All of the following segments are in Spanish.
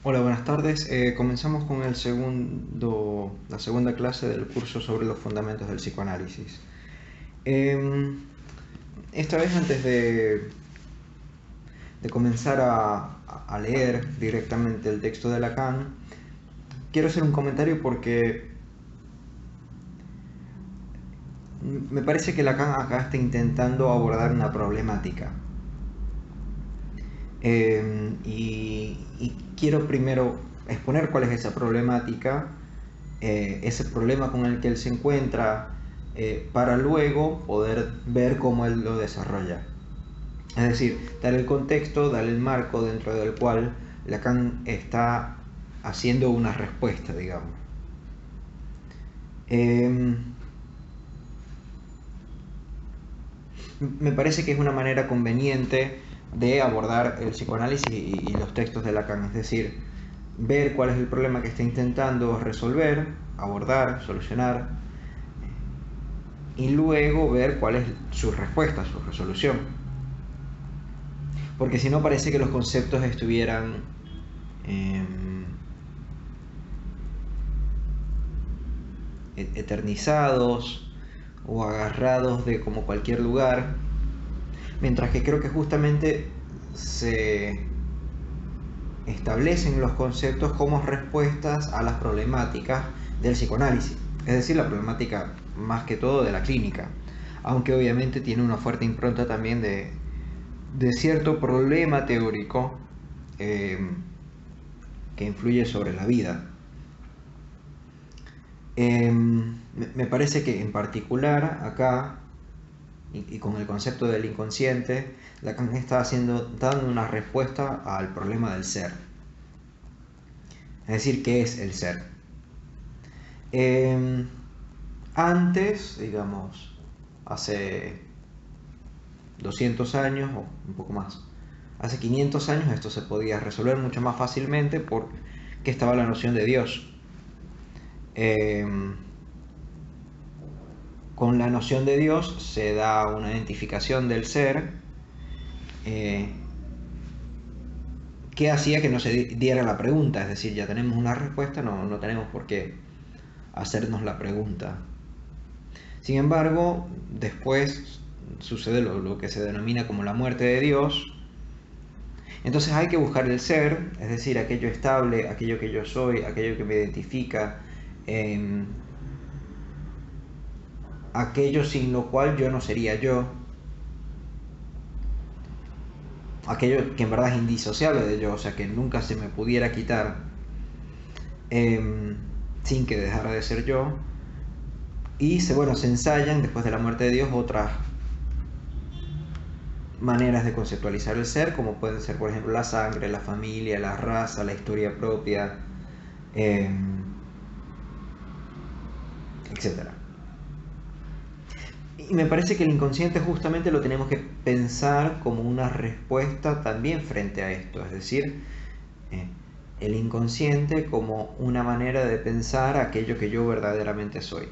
Hola, buenas tardes. Comenzamos con la segunda clase del curso sobre los fundamentos del psicoanálisis. Em, Esta vez, antes de comenzar a leer directamente el texto de Lacan, quiero hacer un comentario porque me parece que Lacan acá está intentando abordar una problemática. Y quiero primero exponer cuál es esa problemática, ese problema con el que él se encuentra, para luego poder ver cómo él lo desarrolla. Es decir, dar el contexto, dar el marco dentro del cual Lacan está haciendo una respuesta, digamos. Me parece que es una manera conveniente de abordar el psicoanálisis y los textos de Lacan, es decir, ver cuál es el problema que está intentando resolver, abordar, solucionar, y luego ver cuál es su respuesta, su resolución. Porque si no, parece que los conceptos estuvieran eternizados o agarrados de como cualquier lugar, mientras que creo que justamente se establecen los conceptos como respuestas a las problemáticas del psicoanálisis, es decir, la problemática más que todo de la clínica, aunque obviamente tiene una fuerte impronta también de cierto problema teórico que influye sobre la vida. Me parece que en particular acá, y con el concepto del inconsciente, Lacan está dando una respuesta al problema del ser. Es decir, ¿qué es el ser? Antes, digamos, hace 200 años o un poco más, hace 500 años esto se podía resolver mucho más fácilmente porque estaba la noción de Dios. Con la noción de Dios se da una identificación del ser que hacía que no se diera la pregunta, es decir, ya tenemos una respuesta, no tenemos por qué hacernos la pregunta. Sin embargo, después sucede lo que se denomina como la muerte de Dios. Entonces hay que buscar el ser, es decir, aquello estable, aquello que yo soy, aquello que me identifica, aquello sin lo cual yo no sería yo, aquello que en verdad es indisociable de yo, o sea, que nunca se me pudiera quitar sin que dejara de ser yo. Y se ensayan después de la muerte de Dios otras maneras de conceptualizar el ser, como pueden ser, por ejemplo, la sangre, la familia, la raza, la historia propia, etc. Y me parece que el inconsciente justamente lo tenemos que pensar como una respuesta también frente a esto, es decir, el inconsciente como una manera de pensar aquello que yo verdaderamente soy.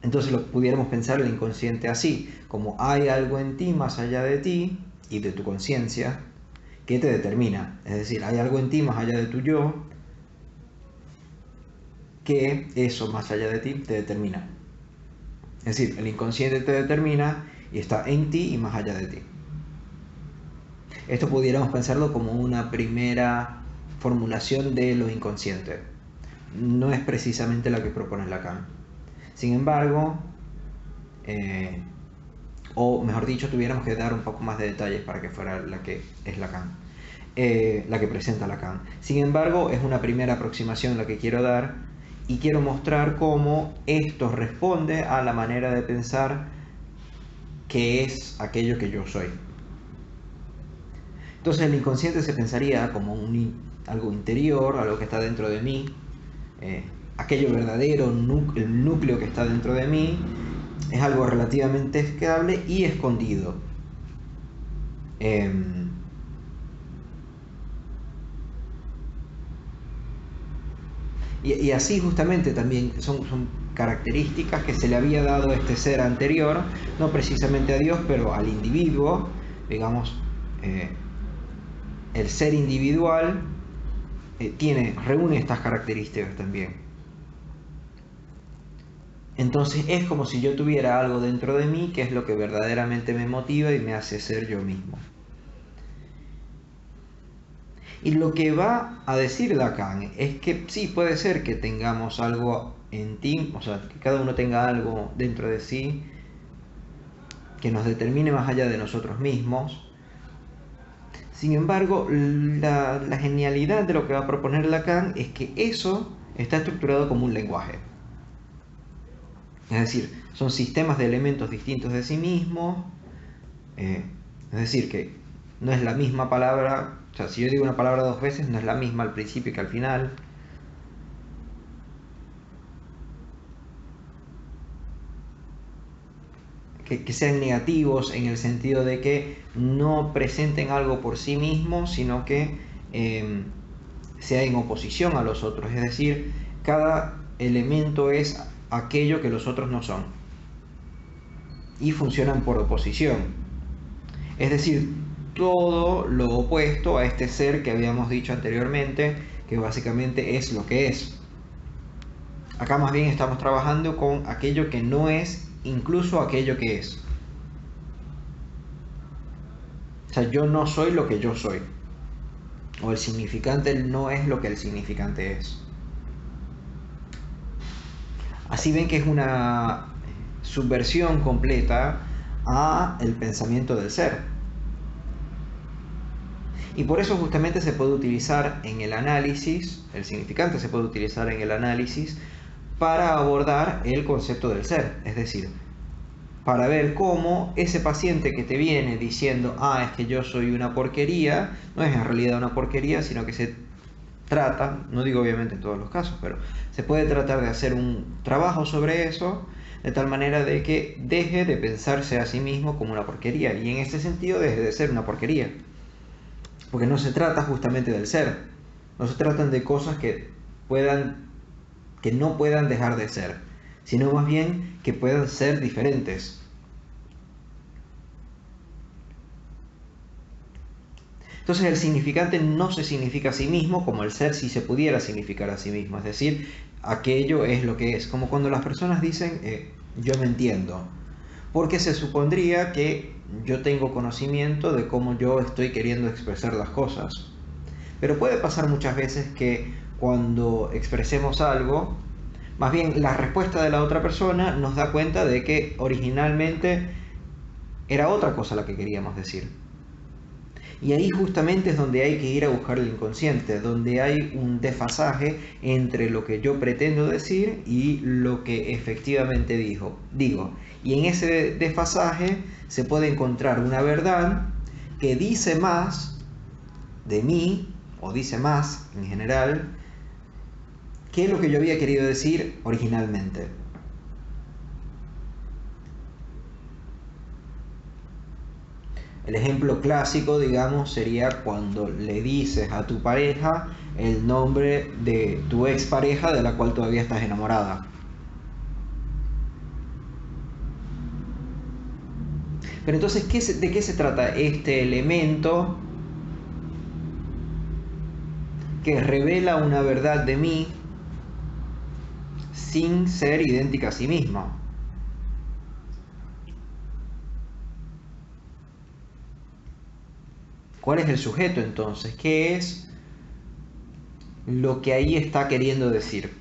Entonces lo pudiéramos pensar el inconsciente así, como hay algo en ti más allá de ti y de tu conciencia que te determina. Es decir, hay algo en ti más allá de tu yo que eso más allá de ti te determina. Es decir, el inconsciente te determina y está en ti y más allá de ti. Esto pudiéramos pensarlo como una primera formulación de lo inconsciente. No es precisamente la que propone Lacan. Sin embargo, o mejor dicho, tuviéramos que dar un poco más de detalles para que fuera la que es Lacan, la que presenta Lacan. Sin embargo, es una primera aproximación la que quiero dar y quiero mostrar cómo esto responde a la manera de pensar que es aquello que yo soy. Entonces el inconsciente se pensaría como algo interior, algo que está dentro de mí, aquello verdadero, el núcleo que está dentro de mí, es algo relativamente estable y escondido. Y así justamente también son características que se le había dado a este ser anterior, no precisamente a Dios, pero al individuo, digamos, eh, el ser individual reúne estas características también. Entonces es como si yo tuviera algo dentro de mí que es lo que verdaderamente me motiva y me hace ser yo mismo. Y lo que va a decir Lacan es que sí, puede ser que tengamos algo en ti, o sea, que cada uno tenga algo dentro de sí que nos determine más allá de nosotros mismos. Sin embargo, la genialidad de lo que va a proponer Lacan es que eso está estructurado como un lenguaje. Es decir, son sistemas de elementos distintos de sí mismos. Es decir, que no es la misma palabra. O sea, si yo digo una palabra dos veces, no es la misma al principio que al final. Que sean negativos en el sentido de que no presenten algo por sí mismos, sino que sea en oposición a los otros. Es decir, cada elemento es aquello que los otros no son. Y funcionan por oposición. Es decir, todo lo opuesto a este ser que habíamos dicho anteriormente, que básicamente es lo que es. Acá más bien estamos trabajando con aquello que no es, incluso aquello que es. O sea, yo no soy lo que yo soy. O el significante no es lo que el significante es. Así ven que es una subversión completa a el pensamiento del ser. Y por eso justamente se puede utilizar en el análisis, el significante se puede utilizar en el análisis para abordar el concepto del ser. Es decir, para ver cómo ese paciente que te viene diciendo, es que yo soy una porquería, no es en realidad una porquería, sino que se trata, no digo obviamente en todos los casos, pero se puede tratar de hacer un trabajo sobre eso, de tal manera de que deje de pensarse a sí mismo como una porquería, y en ese sentido deje de ser una porquería. Porque no se trata justamente del ser, no se tratan de cosas que no puedan dejar de ser, sino más bien que puedan ser diferentes. Entonces el significante no se significa a sí mismo como el ser sí se pudiera significar a sí mismo, es decir, aquello es lo que es, como cuando las personas dicen yo me entiendo, porque se supondría que yo tengo conocimiento de cómo yo estoy queriendo expresar las cosas. Pero puede pasar muchas veces que cuando expresemos algo, más bien la respuesta de la otra persona nos da cuenta de que originalmente era otra cosa la que queríamos decir. Y ahí justamente es donde hay que ir a buscar el inconsciente, donde hay un desfasaje entre lo que yo pretendo decir y lo que efectivamente digo. Y en ese desfasaje se puede encontrar una verdad que dice más de mí, o dice más en general, que lo que yo había querido decir originalmente. El ejemplo clásico, digamos, sería cuando le dices a tu pareja el nombre de tu expareja de la cual todavía estás enamorada. Pero entonces, ¿de qué se trata este elemento que revela una verdad de mí sin ser idéntica a sí misma? ¿Cuál es el sujeto entonces? ¿Qué es lo que ahí está queriendo decir?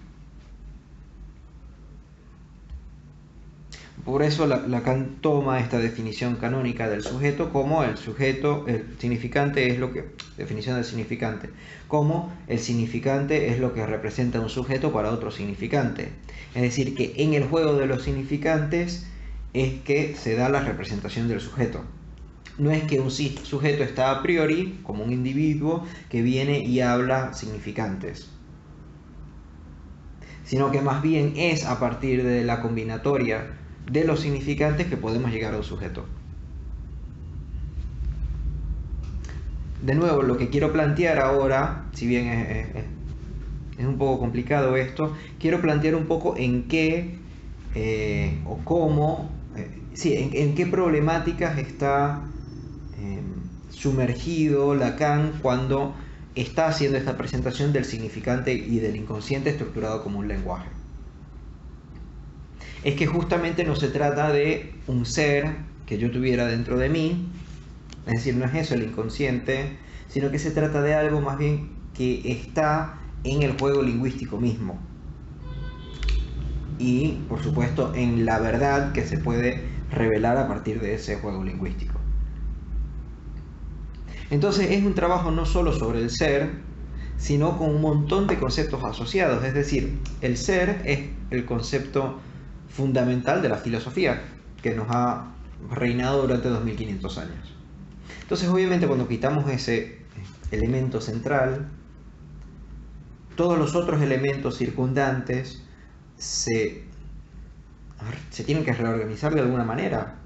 Por eso Lacan toma esta definición canónica del sujeto como el significante es lo que, definición del significante, como el significante es lo que representa un sujeto para otro significante. Es decir, que en el juego de los significantes es que se da la representación del sujeto. No es que un sujeto está a priori, como un individuo, que viene y habla significantes, sino que más bien es a partir de la combinatoria de los significantes que podemos llegar a un sujeto. De nuevo, lo que quiero plantear ahora, si bien es un poco complicado esto, quiero plantear un poco en qué o cómo, en qué problemáticas está sumergido Lacan cuando está haciendo esta presentación del significante y del inconsciente estructurado como un lenguaje. Es que justamente no se trata de un ser que yo tuviera dentro de mí, es decir, no es eso el inconsciente, sino que se trata de algo más bien que está en el juego lingüístico mismo. Y, por supuesto, en la verdad que se puede revelar a partir de ese juego lingüístico. Entonces es un trabajo no solo sobre el ser, sino con un montón de conceptos asociados. Es decir, el ser es el concepto fundamental de la filosofía que nos ha reinado durante 2500 años. Entonces, obviamente, cuando quitamos ese elemento central, todos los otros elementos circundantes se tienen que reorganizar de alguna manera.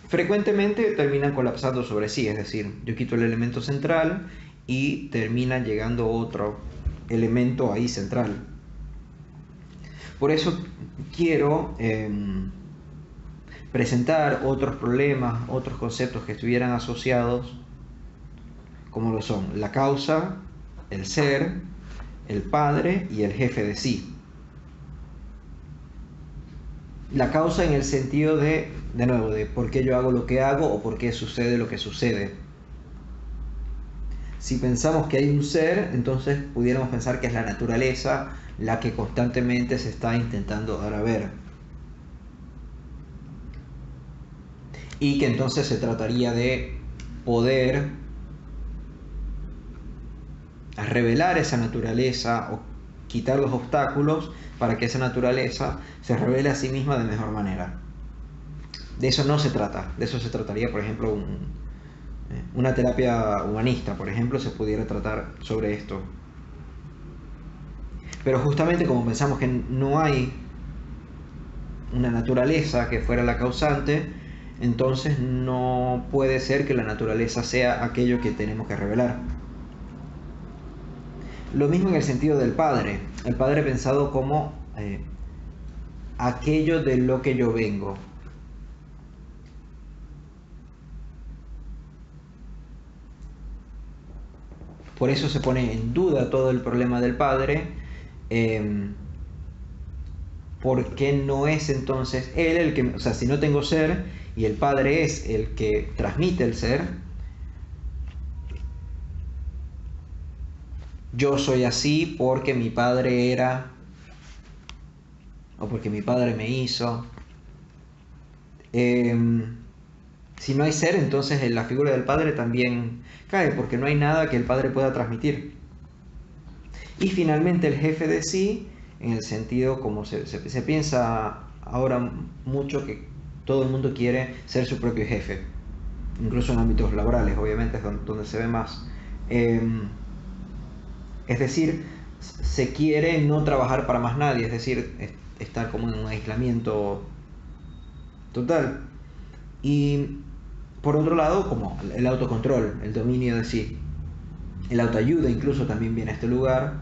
Frecuentemente terminan colapsando sobre sí, es decir, yo quito el elemento central y termina llegando otro elemento ahí central. Por eso quiero presentar otros problemas, otros conceptos que estuvieran asociados, como lo son la causa, el ser, el padre y el jefe de sí. La causa en el sentido de nuevo, de por qué yo hago lo que hago o por qué sucede lo que sucede. Si pensamos que hay un ser, entonces pudiéramos pensar que es la naturaleza la que constantemente se está intentando dar a ver. Y que entonces se trataría de poder revelar esa naturaleza o quitar los obstáculos para que esa naturaleza se revele a sí misma de mejor manera. De eso no se trata, de eso se trataría, por ejemplo, una terapia humanista, por ejemplo, se pudiera tratar sobre esto. Pero justamente como pensamos que no hay una naturaleza que fuera la causante, entonces no puede ser que la naturaleza sea aquello que tenemos que revelar. Lo mismo en el sentido del padre. El padre pensado como aquello de lo que yo vengo. Por eso se pone en duda todo el problema del padre, porque no es entonces él el que, o sea, si no tengo ser y el padre es el que transmite el ser, yo soy así porque mi padre era, o porque mi padre me hizo. Si no hay ser, entonces la figura del padre también cae, porque no hay nada que el padre pueda transmitir. Y finalmente el jefe de sí, en el sentido como se piensa ahora mucho que todo el mundo quiere ser su propio jefe, incluso en ámbitos laborales, obviamente es donde se ve más. Es decir, se quiere no trabajar para más nadie, es decir, estar como en un aislamiento total. Y por otro lado, como el autocontrol, el dominio de sí, el autoayuda incluso también viene a este lugar,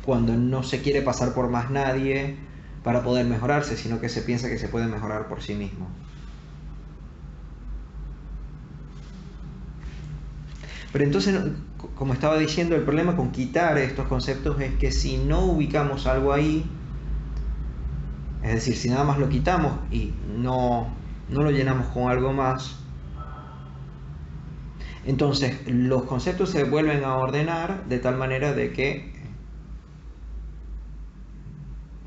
cuando no se quiere pasar por más nadie para poder mejorarse, sino que se piensa que se puede mejorar por sí mismo. Pero entonces, como estaba diciendo, el problema con quitar estos conceptos es que si no ubicamos algo ahí, es decir, si nada más lo quitamos y no lo llenamos con algo más, entonces los conceptos se vuelven a ordenar de tal manera de que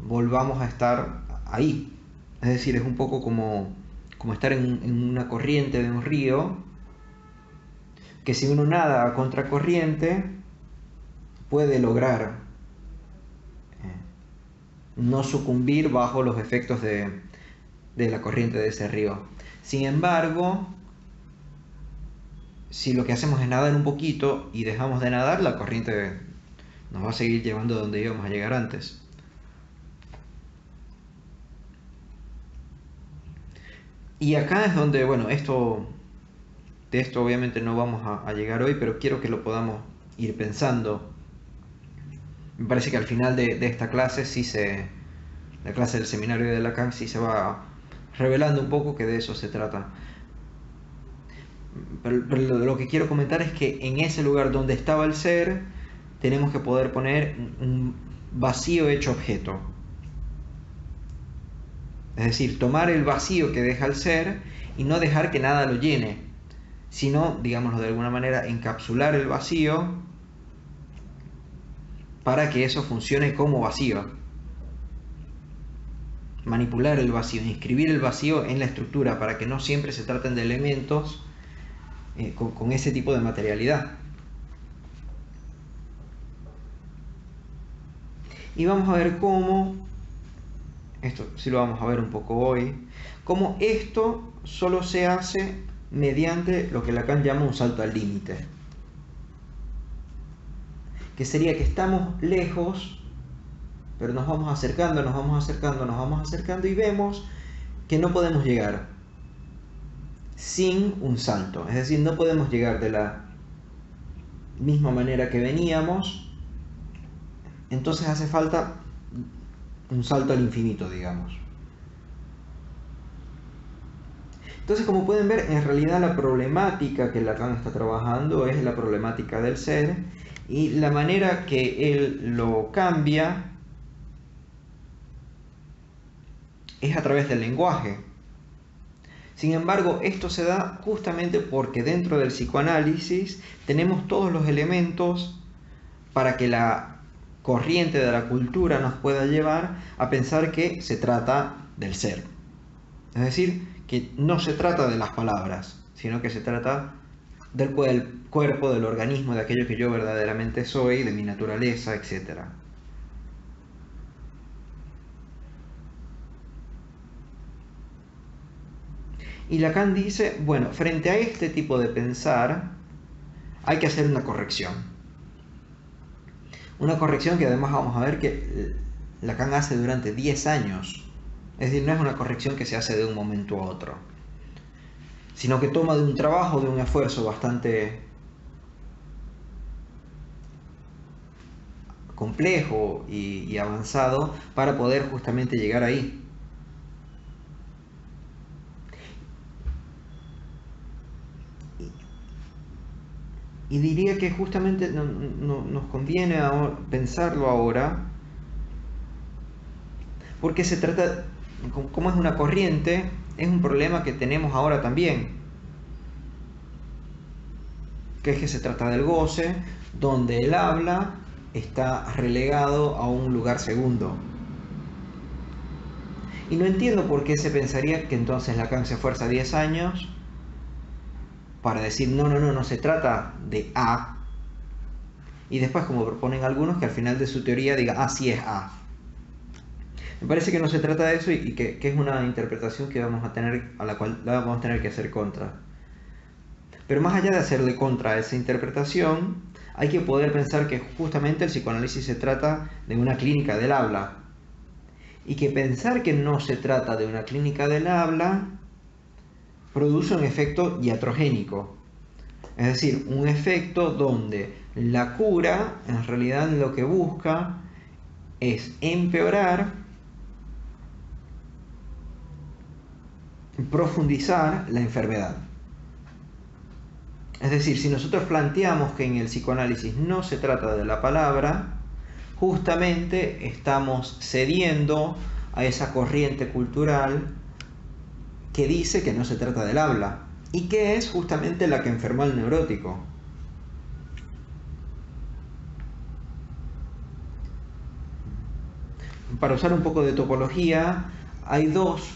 volvamos a estar ahí. Es decir, es un poco como estar en una corriente de un río, que si uno nada a contracorriente puede lograr no sucumbir bajo los efectos de la corriente de ese río. Sin embargo, si lo que hacemos es nadar un poquito y dejamos de nadar, la corriente nos va a seguir llevando donde íbamos a llegar antes. Y acá es donde, bueno, de esto obviamente no vamos a llegar hoy, pero quiero que lo podamos ir pensando. Me parece que al final de esta clase, la clase del seminario de Lacan, sí se va revelando un poco que de eso se trata. Pero lo que quiero comentar es que en ese lugar donde estaba el ser, tenemos que poder poner un vacío hecho objeto. Es decir, tomar el vacío que deja el ser y no dejar que nada lo llene, sino, digámoslo de alguna manera, encapsular el vacío para que eso funcione como vacío. Manipular el vacío, inscribir el vacío en la estructura para que no siempre se traten de elementos con ese tipo de materialidad. Y vamos a ver cómo, esto sí lo vamos a ver un poco hoy, cómo esto solo se hace mediante lo que Lacan llama un salto al límite. Que sería que estamos lejos, pero nos vamos acercando, nos vamos acercando, nos vamos acercando y vemos que no podemos llegar sin un salto. Es decir, no podemos llegar de la misma manera que veníamos, entonces hace falta un salto al infinito, digamos. Entonces, como pueden ver, en realidad la problemática que Lacan está trabajando es la problemática del ser, y la manera que él lo cambia es a través del lenguaje. Sin embargo, esto se da justamente porque dentro del psicoanálisis tenemos todos los elementos para que la corriente de la cultura nos pueda llevar a pensar que se trata del ser. Es decir, que no se trata de las palabras, sino que se trata del cuerpo, del organismo, de aquello que yo verdaderamente soy, de mi naturaleza, etc. Y Lacan dice, bueno, frente a este tipo de pensar, hay que hacer una corrección. Una corrección que además vamos a ver que Lacan hace durante 10 años. Es decir, no es una corrección que se hace de un momento a otro, sino que toma de un trabajo, de un esfuerzo bastante complejo y avanzado para poder justamente llegar ahí. Y diría que justamente nos conviene pensarlo ahora, porque se trata, como es una corriente, es un problema que tenemos ahora también, que es que se trata del goce, donde el habla está relegado a un lugar segundo. Y no entiendo por qué se pensaría que entonces Lacan se esfuerza 10 años para decir no se trata de A, y después, como proponen algunos, que al final de su teoría diga sí es A. Me parece que no se trata de eso y que es una interpretación que vamos a tener, a la cual la vamos a tener que hacer contra. Pero más allá de hacerle contra a esa interpretación, hay que poder pensar que justamente el psicoanálisis se trata de una clínica del habla, y que pensar que no se trata de una clínica del habla produce un efecto iatrogénico, es decir, un efecto donde la cura en realidad lo que busca es empeorar, profundizar la enfermedad. Es decir, si nosotros planteamos que en el psicoanálisis no se trata de la palabra, justamente estamos cediendo a esa corriente cultural que dice que no se trata del habla, y que es justamente la que enferma al neurótico. Para usar un poco de topología, hay dos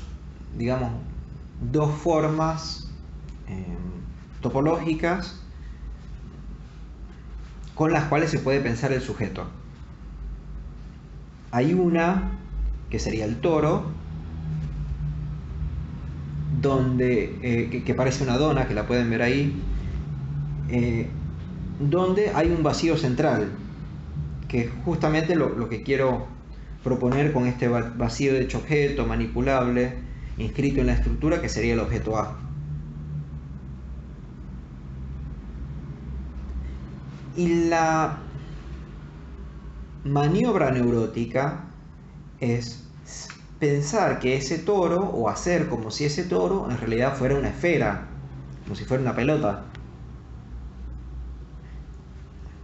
formas topológicas con las cuales se puede pensar el sujeto. Hay una que sería el toro, donde que parece una dona, que la pueden ver ahí, donde hay un vacío central, que es justamente lo que quiero proponer con este vacío de hecho objeto, manipulable, inscrito en la estructura, que sería el objeto A. Y la maniobra neurótica es pensar que ese toro, o hacer como si ese toro en realidad fuera una esfera, como si fuera una pelota.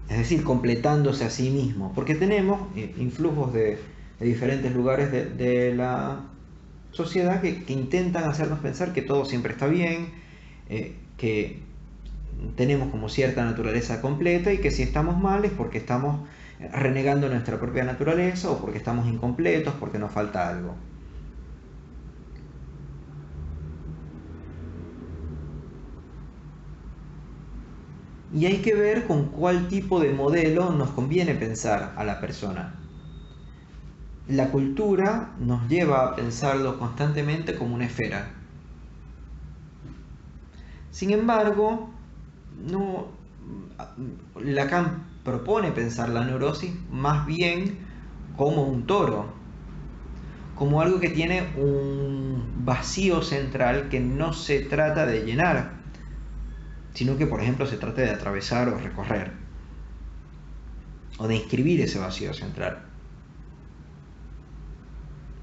Es decir, completándose a sí mismo, porque tenemos influjos de diferentes lugares de la sociedad que intentan hacernos pensar que todo siempre está bien, que tenemos como cierta naturaleza completa y que si estamos mal es porque estamos renegando nuestra propia naturaleza o porque estamos incompletos, porque nos falta algo. Y hay que ver con cuál tipo de modelo nos conviene pensar a la persona. La cultura nos lleva a pensarlo constantemente como una esfera. Sin embargo, Lacan propone pensar la neurosis más bien como un toro, como algo que tiene un vacío central que no se trata de llenar, sino que, por ejemplo, se trata de atravesar o recorrer, o de inscribir ese vacío central,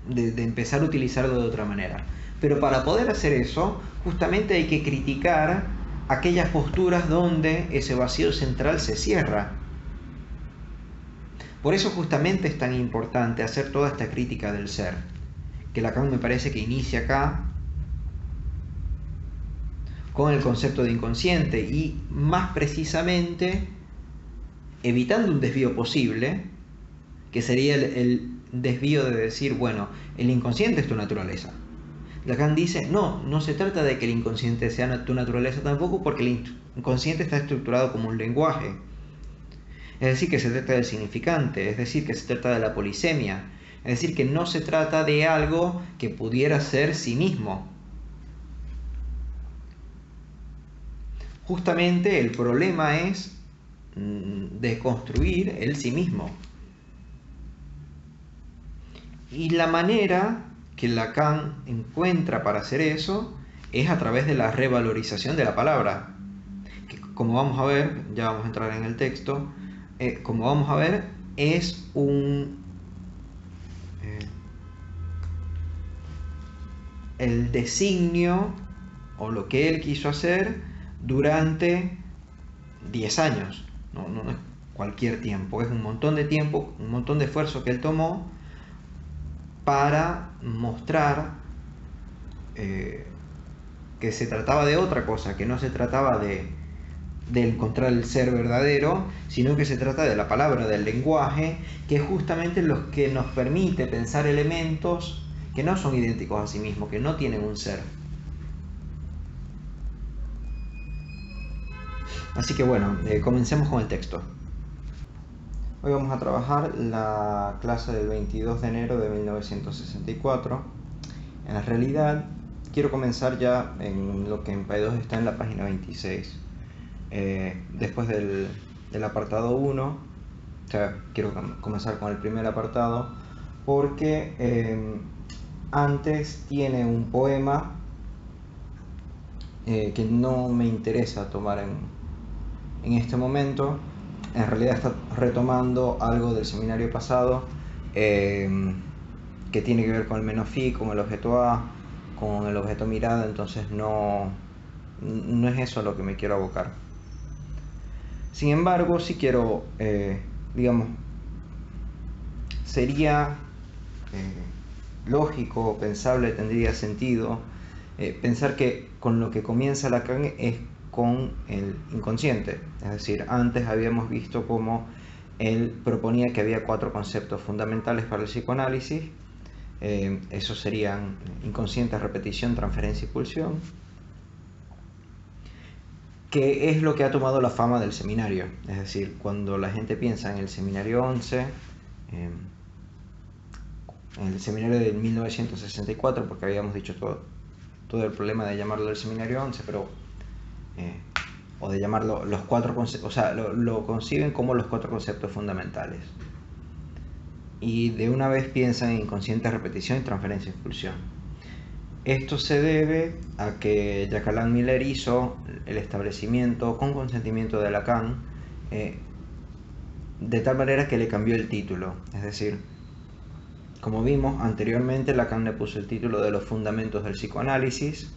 de empezar a utilizarlo de otra manera. Pero para poder hacer eso, justamente hay que criticar aquellas posturas donde ese vacío central se cierra. Por eso justamente es tan importante hacer toda esta crítica del ser, que Lacan me parece que inicia acá con el concepto de inconsciente y más precisamente evitando un desvío posible, que sería el desvío de decir, bueno, el inconsciente es tu naturaleza. Lacan dice, no se trata de que el inconsciente sea tu naturaleza tampoco, porque el inconsciente está estructurado como un lenguaje. Es decir, que se trata del significante, es decir, que se trata de la polisemia, es decir, que no se trata de algo que pudiera ser sí mismo. Justamente el problema es deconstruir el sí mismo. Y la manera que Lacan encuentra para hacer eso es a través de la revalorización de la palabra, que como vamos a ver, ya vamos a entrar en el texto, como vamos a ver, es el designio o lo que él quiso hacer durante 10 años, no es cualquier tiempo, es un montón de tiempo, un montón de esfuerzo que él tomó para mostrar que se trataba de otra cosa, que no se trataba de encontrar el ser verdadero, sino que se trata de la palabra, del lenguaje, que es justamente lo que nos permite pensar elementos que no son idénticos a sí mismos, que no tienen un ser. Así que bueno, comencemos con el texto. Hoy vamos a trabajar la clase del 22 de enero de 1964. En realidad, quiero comenzar ya en lo que en P2 está en la página 26. Después del apartado 1, o sea, quiero comenzar con el primer apartado, porque antes tiene un poema que no me interesa tomar en este momento. En realidad está retomando algo del seminario pasado que tiene que ver con el menos phi, con el objeto A, con el objeto mirada, entonces no es eso a lo que me quiero abocar. Sin embargo, sí quiero, digamos, sería lógico, pensable, tendría sentido pensar que con lo que comienza Lacan es con el inconsciente. Es decir, antes habíamos visto cómo él proponía que había 4 conceptos fundamentales para el psicoanálisis. Esos serían inconsciente, repetición, transferencia y pulsión, que es lo que ha tomado la fama del seminario. Es decir, cuando la gente piensa en el seminario 11, en el seminario de 1964, porque habíamos dicho todo el problema de llamarlo el seminario 11, pero o de llamarlo los 4 conceptos, o sea, lo conciben como los 4 conceptos fundamentales. Y de una vez piensan en inconsciente, repetición y transferencia y expulsión. Esto se debe a que Jacques Alain Miller hizo el establecimiento con consentimiento de Lacan, de tal manera que le cambió el título. Es decir, como vimos anteriormente, Lacan le puso el título de los fundamentos del psicoanálisis.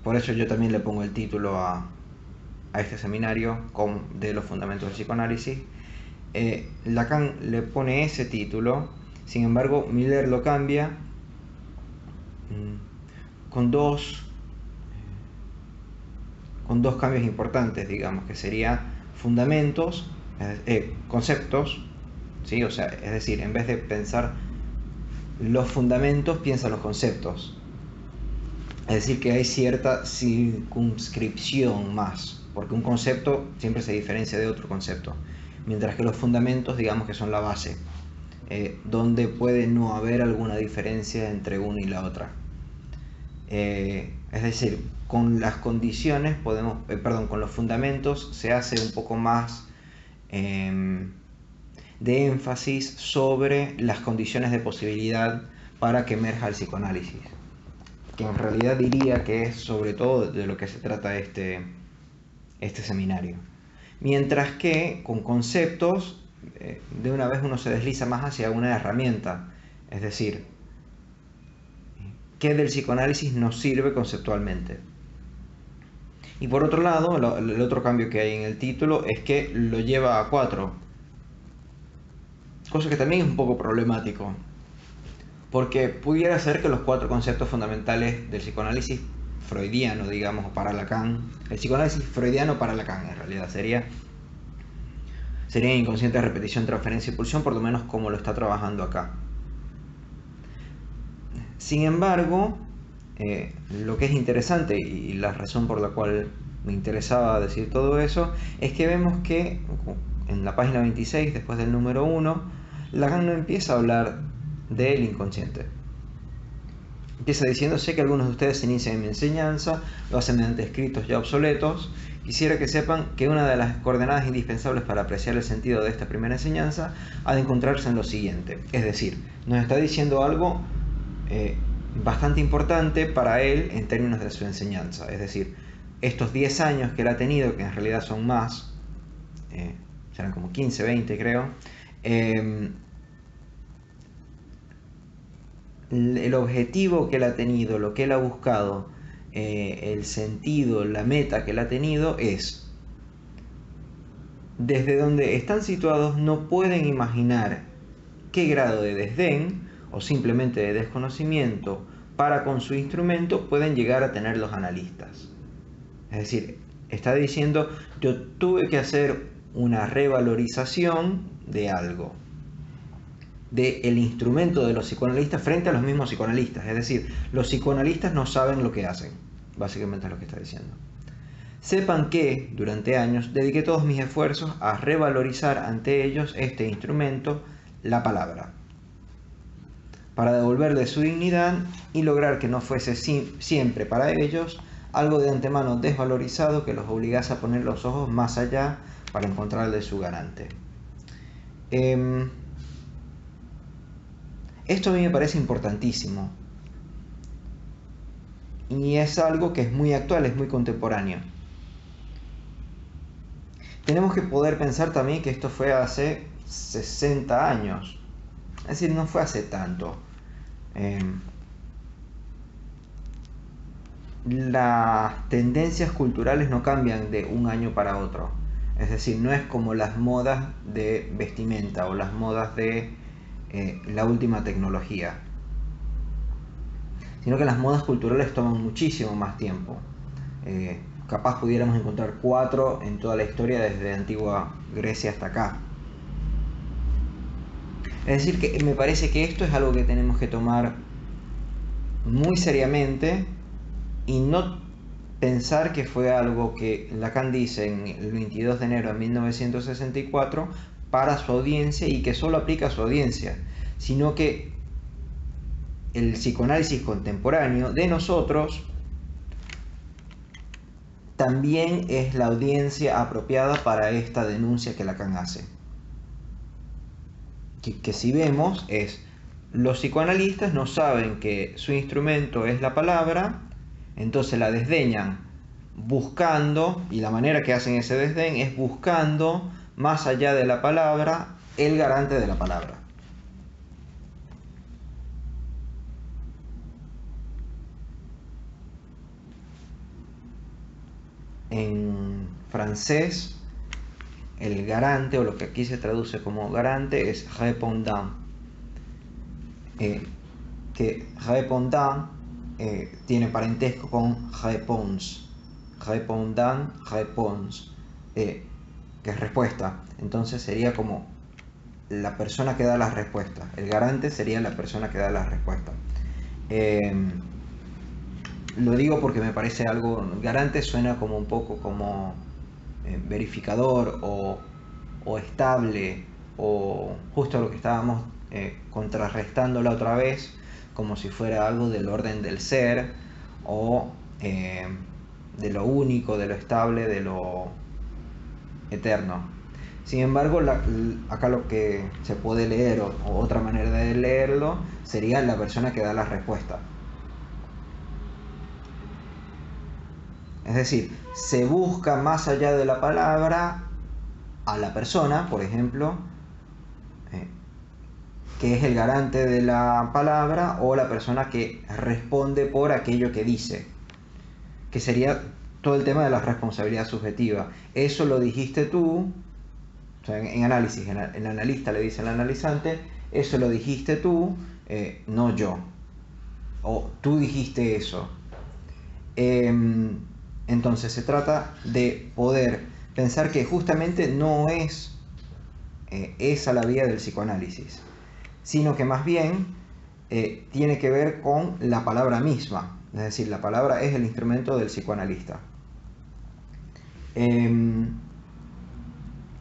Por eso yo también le pongo el título a este seminario de los fundamentos del psicoanálisis. Lacan le pone ese título, sin embargo Miller lo cambia con dos cambios importantes, digamos, que sería fundamentos, conceptos, ¿sí? O sea, es decir, en vez de pensar los fundamentos, piensa los conceptos. Es decir, que hay cierta circunscripción más, porque un concepto siempre se diferencia de otro concepto, mientras que los fundamentos, digamos que son la base, donde puede no haber alguna diferencia entre una y la otra. Es decir, con las condiciones con los fundamentos se hace un poco más de énfasis sobre las condiciones de posibilidad para que emerja el psicoanálisis, que en realidad diría que es sobre todo de lo que se trata este seminario. Mientras que con conceptos, de una vez uno se desliza más hacia una herramienta, es decir, ¿qué del psicoanálisis nos sirve conceptualmente? Y por otro lado, el otro cambio que hay en el título es que lo lleva a 4, cosa que también es un poco problemático, porque pudiera ser que los 4 conceptos fundamentales del psicoanálisis freudiano, digamos, para Lacan, el psicoanálisis freudiano para Lacan en realidad sería inconsciente, repetición, transferencia y pulsión, por lo menos como lo está trabajando acá. Sin embargo, lo que es interesante y la razón por la cual me interesaba decir todo eso es que vemos que en la página 26, después del número 1, Lacan no empieza a hablar del inconsciente. Empieza diciendo: sé que algunos de ustedes se inician en mi enseñanza, lo hacen mediante escritos ya obsoletos. Quisiera que sepan que una de las coordenadas indispensables para apreciar el sentido de esta primera enseñanza ha de encontrarse en lo siguiente. Es decir, nos está diciendo algo bastante importante para él en términos de su enseñanza. Es decir, estos 10 años que él ha tenido, que en realidad son más, serán como 15, 20 creo, el objetivo que él ha tenido, lo que él ha buscado, el sentido, la meta que él ha tenido es: desde donde están situados no pueden imaginar qué grado de desdén o simplemente de desconocimiento para con su instrumento pueden llegar a tener los analistas. Es decir, está diciendo: yo tuve que hacer una revalorización de algo, del instrumento de los psicoanalistas frente a los mismos psicoanalistas. Es decir, los psicoanalistas no saben lo que hacen, básicamente es lo que está diciendo. Sepan que, durante años, dediqué todos mis esfuerzos a revalorizar ante ellos este instrumento, la palabra, para devolverle su dignidad y lograr que no fuese siempre para ellos algo de antemano desvalorizado que los obligase a poner los ojos más allá para encontrarle su garante. Esto a mí me parece importantísimo y es algo que es muy actual, es muy contemporáneo. Tenemos que poder pensar también que esto fue hace 60 años, es decir, no fue hace tanto. Las tendencias culturales no cambian de un año para otro, es decir, no es como las modas de vestimenta o las modas de la última tecnología, sino que las modas culturales toman muchísimo más tiempo. Capaz pudiéramos encontrar 4 en toda la historia desde antigua Grecia hasta acá. Es decir, que me parece que esto es algo que tenemos que tomar muy seriamente y no pensar que fue algo que Lacan dice en el 22 de enero de 1964 para su audiencia y que solo aplica a su audiencia, sino que el psicoanálisis contemporáneo de nosotros también es la audiencia apropiada para esta denuncia que Lacan hace. Que si vemos es: los psicoanalistas no saben que su instrumento es la palabra, entonces la desdeñan buscando, y la manera que hacen ese desdén es buscando más allá de la palabra el garante de la palabra. en francés el garante, o lo que aquí se traduce como garante, es répondant. Que répondant tiene parentesco con réponse. Répondant, réponse, que es respuesta. Entonces sería como la persona que da las respuestas. El garante sería la persona que da las respuestas. Lo digo porque me parece algo... Garante suena como un poco como verificador o estable, o justo lo que estábamos contrarrestando la otra vez, como si fuera algo del orden del ser, o de lo único, de lo estable, de lo eterno. Sin embargo, acá lo que se puede leer, o otra manera de leerlo, sería la persona que da la respuesta. Es decir, se busca más allá de la palabra a la persona, por ejemplo, que es el garante de la palabra, o la persona que responde por aquello que dice, que sería todo el tema de la responsabilidad subjetiva. Eso lo dijiste tú, o sea, en análisis, el analista le dice al analizante, eso lo dijiste tú, no yo, o tú dijiste eso. Entonces se trata de poder pensar que justamente no es esa la vía del psicoanálisis, sino que más bien tiene que ver con la palabra misma. Es decir, la palabra es el instrumento del psicoanalista.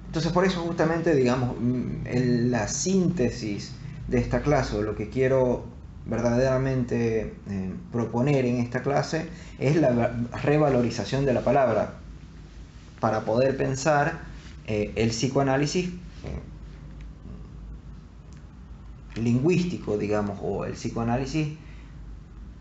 Entonces, por eso justamente, digamos, la síntesis de esta clase, o lo que quiero verdaderamente proponer en esta clase, es la revalorización de la palabra, para poder pensar el psicoanálisis lingüístico, digamos, o el psicoanálisis,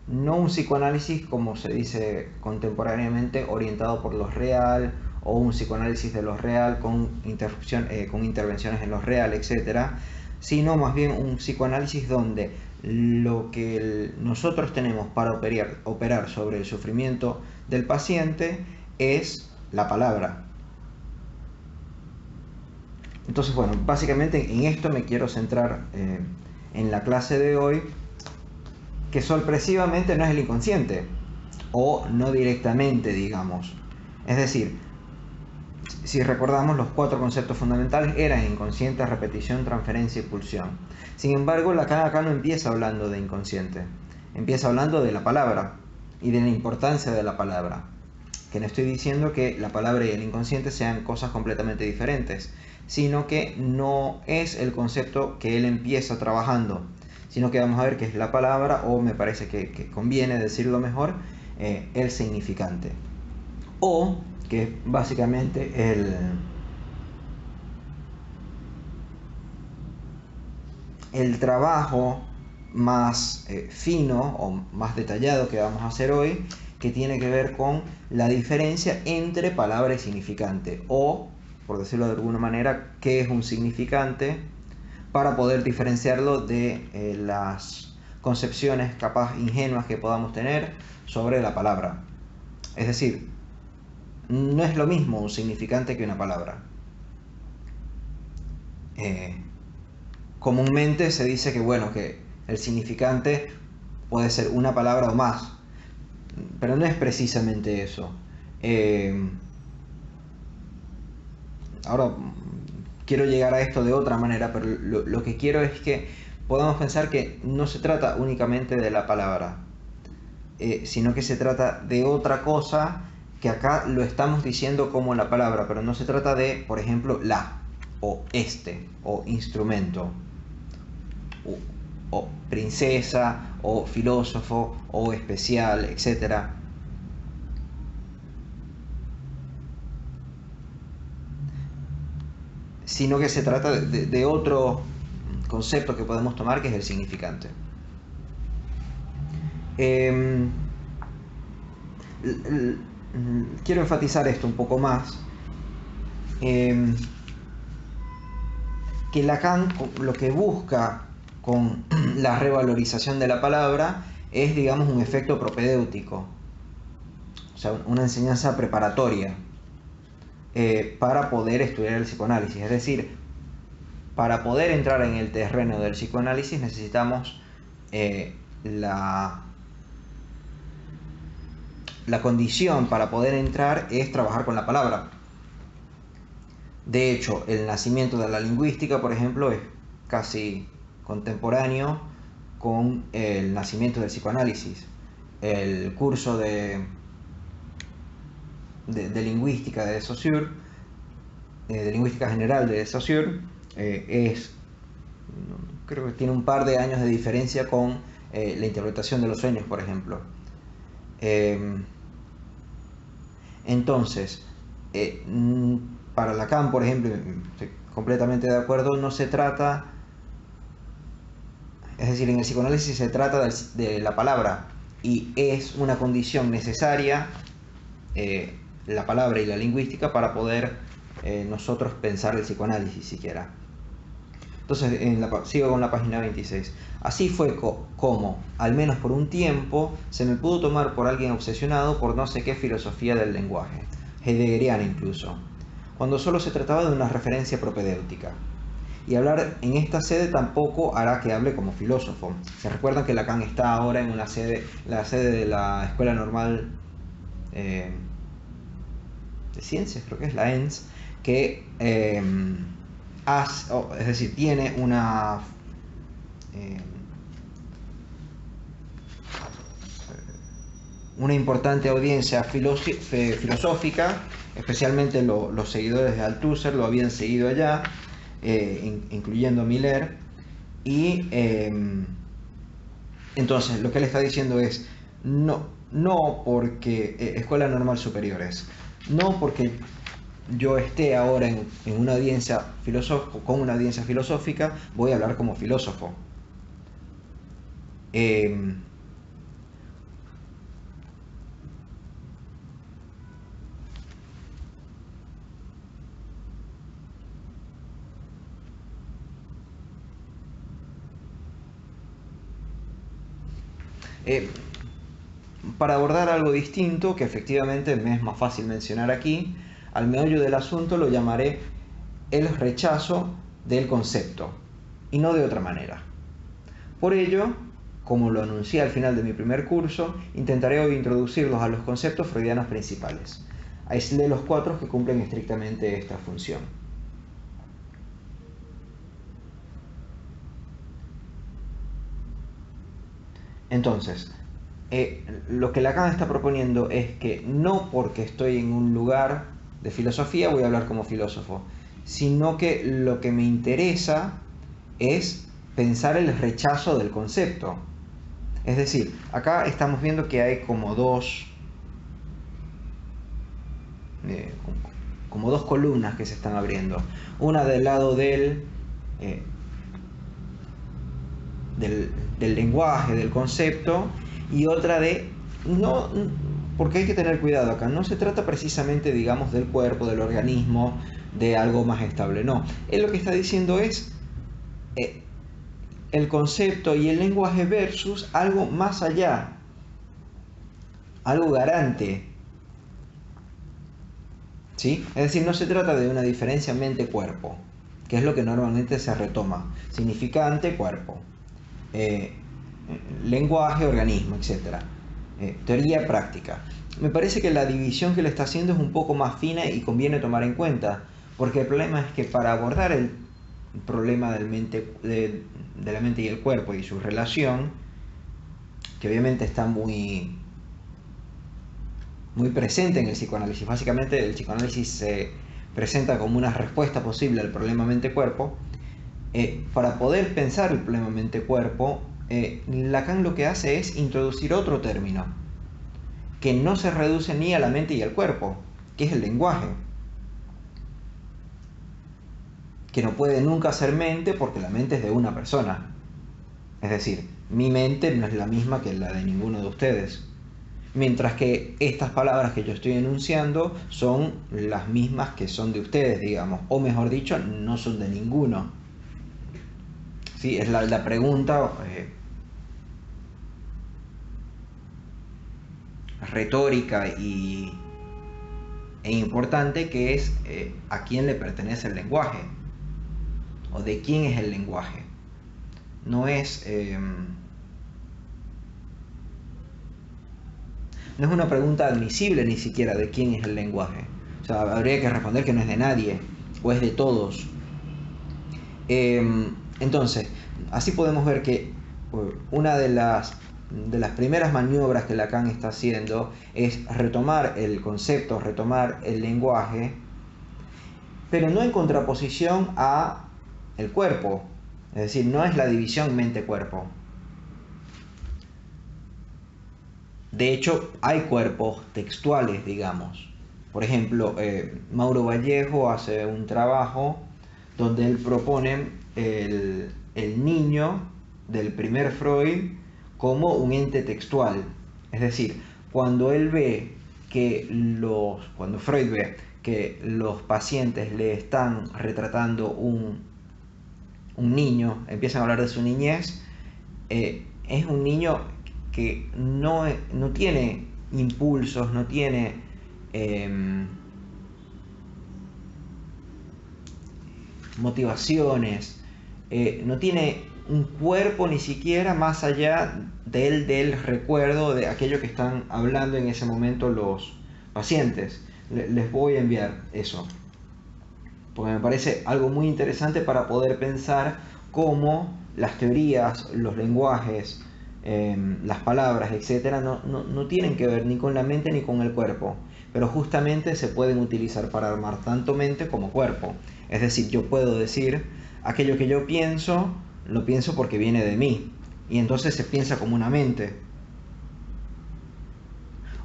no un psicoanálisis como se dice contemporáneamente orientado por lo real, o un psicoanálisis de lo real con intervenciones en lo real, etc., sino más bien un psicoanálisis donde lo que nosotros tenemos para operar sobre el sufrimiento del paciente es la palabra. Entonces, bueno, básicamente en esto me quiero centrar en la clase de hoy, que sorpresivamente no es el inconsciente, o no directamente, digamos. Es decir, si recordamos, los 4 conceptos fundamentales eran inconsciente, repetición, transferencia y pulsión. Sin embargo, Lacan acá no empieza hablando de inconsciente, empieza hablando de la palabra y de la importancia de la palabra. Que no estoy diciendo que la palabra y el inconsciente sean cosas completamente diferentes, sino que no es el concepto que él empieza trabajando, sino que vamos a ver que es la palabra, o me parece que conviene decirlo mejor, el significante, o que es básicamente el trabajo más fino o más detallado que vamos a hacer hoy, que tiene que ver con la diferencia entre palabra y significante, o, por decirlo de alguna manera, qué es un significante, para poder diferenciarlo de las concepciones capaz ingenuas que podamos tener sobre la palabra. Es decir, no es lo mismo un significante que una palabra. Comúnmente se dice que, bueno, que el significante puede ser una palabra o más, pero no es precisamente eso. Ahora quiero llegar a esto de otra manera, pero lo que quiero es que podamos pensar que no se trata únicamente de la palabra, sino que se trata de otra cosa, que acá lo estamos diciendo como la palabra, pero no se trata de, por ejemplo, la, o este, o instrumento, o princesa, o filósofo, o especial, etc. Sino que se trata de otro concepto que podemos tomar, que es el significante. Quiero enfatizar esto un poco más, que Lacan lo que busca con la revalorización de la palabra es, digamos, un efecto propedéutico. O sea, una enseñanza preparatoria para poder estudiar el psicoanálisis. Es decir, para poder entrar en el terreno del psicoanálisis necesitamos la condición para poder entrar es trabajar con la palabra. De hecho, el nacimiento de la lingüística, por ejemplo, es casi contemporáneo con el nacimiento del psicoanálisis. El curso de lingüística de Saussure, de lingüística general de Saussure, creo que tiene un par de años de diferencia con la interpretación de los sueños, por ejemplo. Entonces, para Lacan, por ejemplo, estoy completamente de acuerdo, no se trata, es decir, en el psicoanálisis se trata de la palabra y es una condición necesaria la palabra y la lingüística para poder nosotros pensar el psicoanálisis siquiera. Entonces, sigo con la página 26. Así fue como, al menos por un tiempo, se me pudo tomar por alguien obsesionado por no sé qué filosofía del lenguaje, heideggeriana incluso, cuando solo se trataba de una referencia propedéutica. Y hablar en esta sede tampoco hará que hable como filósofo. Se recuerdan que Lacan está ahora en la sede de la Escuela Normal de Ciencias, creo que es la ENS, que es decir, tiene una importante audiencia filosófica, especialmente los seguidores de Althusser lo habían seguido allá, incluyendo Miller, y entonces lo que él está diciendo es, no porque Escuela Normal Superiores, no porque yo esté ahora en una audiencia con una audiencia filosófica, voy a hablar como filósofo. Para abordar algo distinto, que efectivamente me es más fácil mencionar aquí, al meollo del asunto lo llamaré el rechazo del concepto, y no de otra manera. Por ello, como lo anuncié al final de mi primer curso, intentaré hoy introducirlos a los conceptos freudianos principales. Aislé los 4 que cumplen estrictamente esta función. Entonces, lo que Lacan está proponiendo es que no porque estoy en un lugar de filosofía voy a hablar como filósofo, sino que lo que me interesa es pensar el rechazo del concepto. Es decir, acá estamos viendo que hay como dos columnas que se están abriendo. Una del lado del lenguaje, del concepto, y otra porque hay que tener cuidado acá, no se trata precisamente, digamos, del cuerpo, del organismo, de algo más estable, no. Él lo que está diciendo es el concepto y el lenguaje versus algo más allá, algo garante, ¿sí? Es decir, no se trata de una diferencia mente-cuerpo, que es lo que normalmente se retoma, significante, cuerpo, lenguaje, organismo, etc. Teoría, práctica. Me parece que la división que le está haciendo es un poco más fina y conviene tomar en cuenta, porque el problema es que para abordar el problema de la mente y el cuerpo y su relación, que obviamente está muy presente en el psicoanálisis. Básicamente el psicoanálisis se presenta como una respuesta posible al problema mente-cuerpo. Para poder pensar el problema mente-cuerpo, Lacan lo que hace es introducir otro término que no se reduce ni a la mente y al cuerpo, que es el lenguaje, que no puede nunca ser mente porque la mente es de una persona. Es decir, mi mente no es la misma que la de ninguno de ustedes, mientras que estas palabras que yo estoy enunciando son las mismas que son de ustedes, digamos, o mejor dicho, no son de ninguno. Sí, es la pregunta retórica e importante, que es a quién le pertenece el lenguaje, o de quién es el lenguaje. No es una pregunta admisible ni siquiera de quién es el lenguaje. O sea, habría que responder que no es de nadie, o es de todos. Entonces, así podemos ver que una de las primeras maniobras que Lacan está haciendo es retomar el concepto, retomar el lenguaje, pero no en contraposición a el cuerpo. Es decir, no es la división mente-cuerpo. De hecho, hay cuerpos textuales, digamos. Por ejemplo, Mauro Vallejo hace un trabajo donde él propone el niño del primer Freud como un ente textual. Es decir, cuando Freud ve que los pacientes le están retratando un niño, empiezan a hablar de su niñez, es un niño que no tiene impulsos, no tiene motivaciones, no tiene un cuerpo ni siquiera más allá del recuerdo de aquello que están hablando en ese momento los pacientes. Les voy a enviar eso, porque me parece algo muy interesante para poder pensar cómo las teorías, los lenguajes, las palabras, etcétera, no tienen que ver ni con la mente ni con el cuerpo, pero justamente se pueden utilizar para armar tanto mente como cuerpo. Es decir, yo puedo decir aquello que yo pienso, lo pienso porque viene de mí, y entonces se piensa como una mente.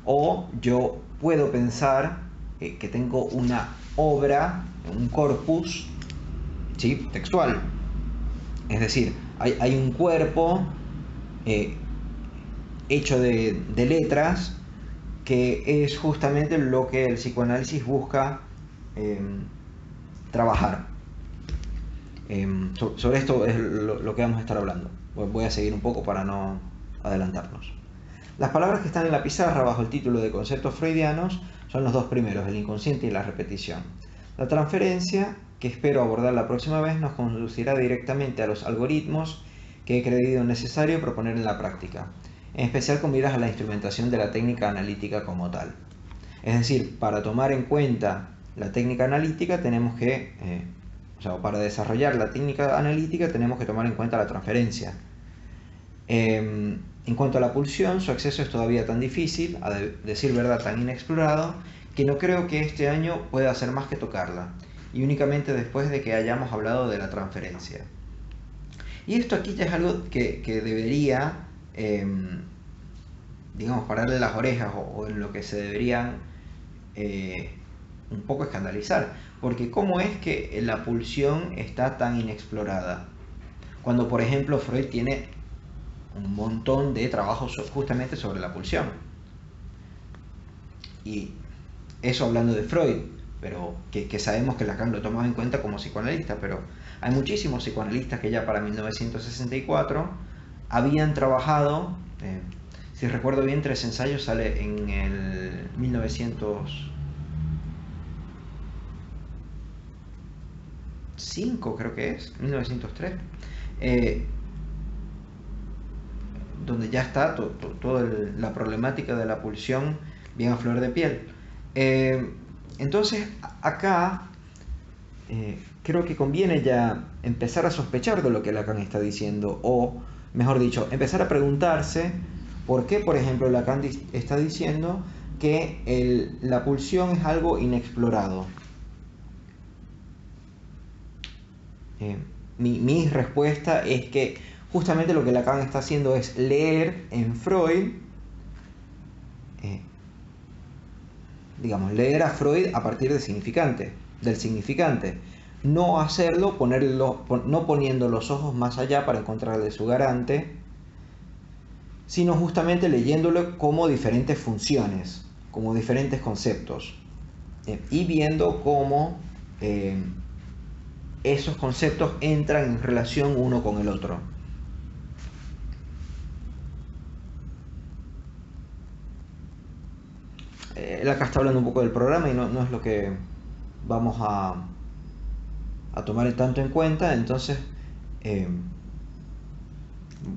O yo puedo pensar que tengo una obra, un corpus, ¿sí?, textual. Es decir, hay un cuerpo hecho de letras, que es justamente lo que el psicoanálisis busca trabajar. Sobre esto es lo que vamos a estar hablando. Voy a seguir un poco para no adelantarnos. Las palabras que están en la pizarra bajo el título de conceptos freudianos son los dos primeros, el inconsciente y la repetición. La transferencia, que espero abordar la próxima vez, nos conducirá directamente a los algoritmos que he creído necesario proponer en la práctica, en especial con miras a la instrumentación de la técnica analítica como tal. Es decir, para tomar en cuenta la técnica analítica tenemos que, para desarrollar la técnica analítica tenemos que tomar en cuenta la transferencia. En cuanto a la pulsión, su acceso es todavía tan difícil, a decir verdad tan inexplorado, que no creo que este año pueda hacer más que tocarla, y únicamente después de que hayamos hablado de la transferencia. Y esto aquí ya es algo que debería, digamos, pararle las orejas, o en lo que se deberían un poco escandalizar, porque ¿cómo es que la pulsión está tan inexplorada? Cuando, por ejemplo, Freud tiene un montón de trabajos justamente sobre la pulsión. Y eso hablando de Freud, pero que sabemos que Lacan lo tomaba en cuenta como psicoanalista, pero hay muchísimos psicoanalistas que ya para 1964 habían trabajado, si recuerdo bien, Tres ensayos sale en el 1905, creo que es, 1903, donde ya está toda la problemática de la pulsión bien a flor de piel. Entonces acá creo que conviene ya empezar a sospechar de lo que Lacan está diciendo, o mejor dicho, empezar a preguntarse por qué, por ejemplo, Lacan está diciendo que la pulsión es algo inexplorado. Mi respuesta es que justamente lo que Lacan está haciendo es leer en Freud, leer a Freud a partir del significante, no hacerlo, no poniendo los ojos más allá para encontrarle su garante, sino justamente leyéndolo como diferentes funciones, como diferentes conceptos, y viendo cómo esos conceptos entran en relación uno con el otro. Él acá está hablando un poco del programa y no es lo que vamos a tomar tanto en cuenta. Entonces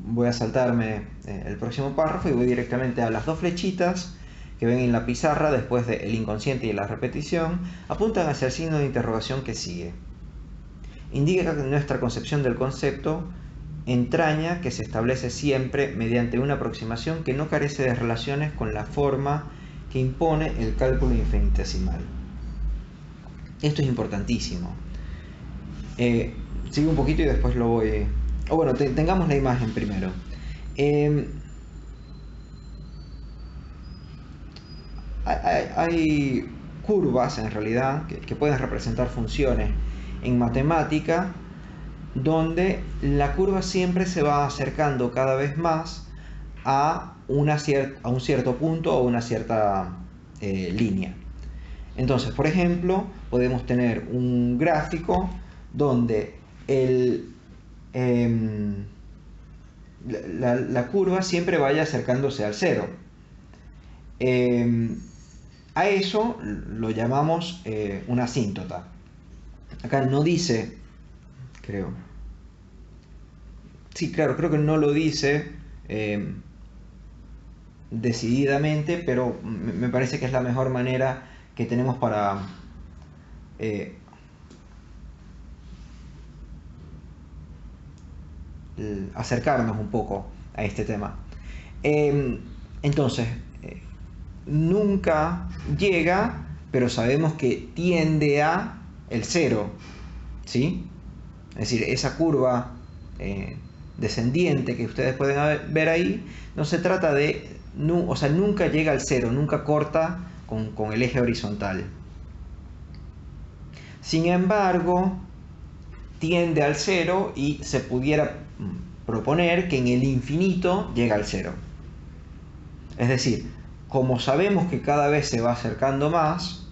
voy a saltarme el próximo párrafo y voy directamente a las dos flechitas que ven en la pizarra después del inconsciente y la repetición. Apuntan hacia el signo de interrogación que sigue. Indica que nuestra concepción del concepto entraña que se establece siempre mediante una aproximación que no carece de relaciones con la forma que impone el cálculo infinitesimal. Esto es importantísimo. Sigo un poquito y después lo voy... bueno, tengamos la imagen primero. Hay curvas en realidad que pueden representar funciones en matemática, donde la curva siempre se va acercando cada vez más a un cierto punto o una cierta línea. Entonces, por ejemplo, podemos tener un gráfico donde la curva siempre vaya acercándose al cero. A eso lo llamamos una asíntota. Acá no dice, creo. Sí, claro, creo que no lo dice decididamente, pero me parece que es la mejor manera que tenemos para acercarnos un poco a este tema. Entonces, nunca llega, pero sabemos que tiende a el cero, ¿sí? Es decir, esa curva descendiente que ustedes pueden ver ahí, no se trata de, o sea, nunca llega al cero, nunca corta con el eje horizontal. Sin embargo, tiende al cero y se pudiera proponer que en el infinito llega al cero. Es decir, como sabemos que cada vez se va acercando más,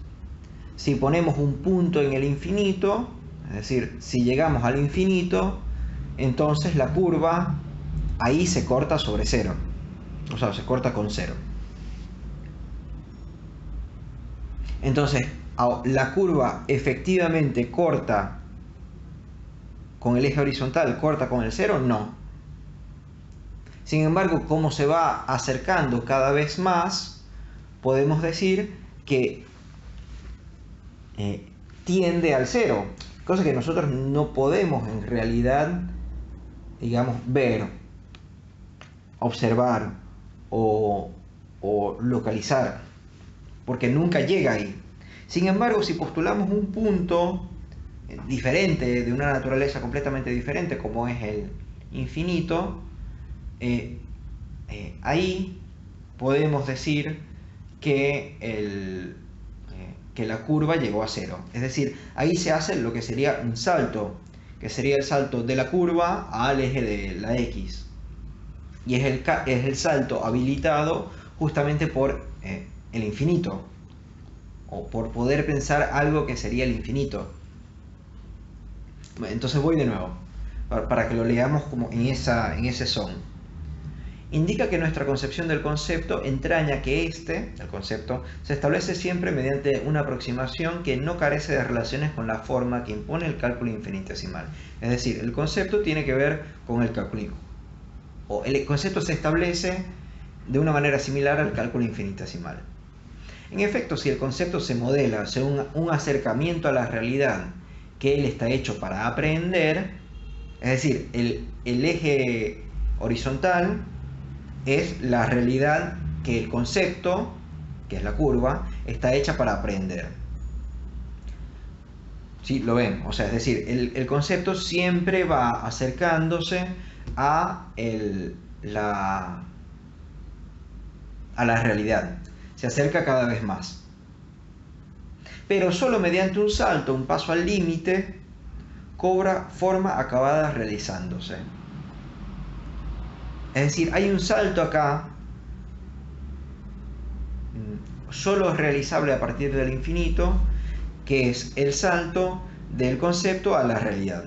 si ponemos un punto en el infinito, es decir, si llegamos al infinito, entonces la curva ahí se corta sobre cero, o sea, se corta con cero. Entonces, la curva efectivamente corta con el eje horizontal, corta con el cero, no. Sin embargo, como se va acercando cada vez más, podemos decir que tiende al cero, cosa que nosotros no podemos en realidad, digamos, ver, observar o localizar, porque nunca llega ahí. Sin embargo, si postulamos un punto diferente, de una naturaleza completamente diferente, como es el infinito, ahí podemos decir que la curva llegó a cero. Es decir, ahí se hace lo que sería un salto, que sería el salto de la curva al eje de la X. Y es el salto habilitado justamente por el infinito, o por poder pensar algo que sería el infinito. Entonces voy de nuevo, para que lo leamos como en ese son. Indica que nuestra concepción del concepto entraña que el concepto, se establece siempre mediante una aproximación que no carece de relaciones con la forma que impone el cálculo infinitesimal. Es decir, el concepto tiene que ver con el cálculo, o el concepto se establece de una manera similar al cálculo infinitesimal. En efecto, si el concepto se modela según un acercamiento a la realidad que él está hecho para aprender, es decir, el eje horizontal es la realidad que el concepto, que es la curva, está hecha para aprender. ¿Sí? ¿Lo ven? O sea, es decir, el concepto siempre va acercándose a la realidad. Se acerca cada vez más. Pero solo mediante un salto, un paso al límite, cobra forma acabada realizándose. Es decir, hay un salto acá, solo es realizable a partir del infinito, que es el salto del concepto a la realidad.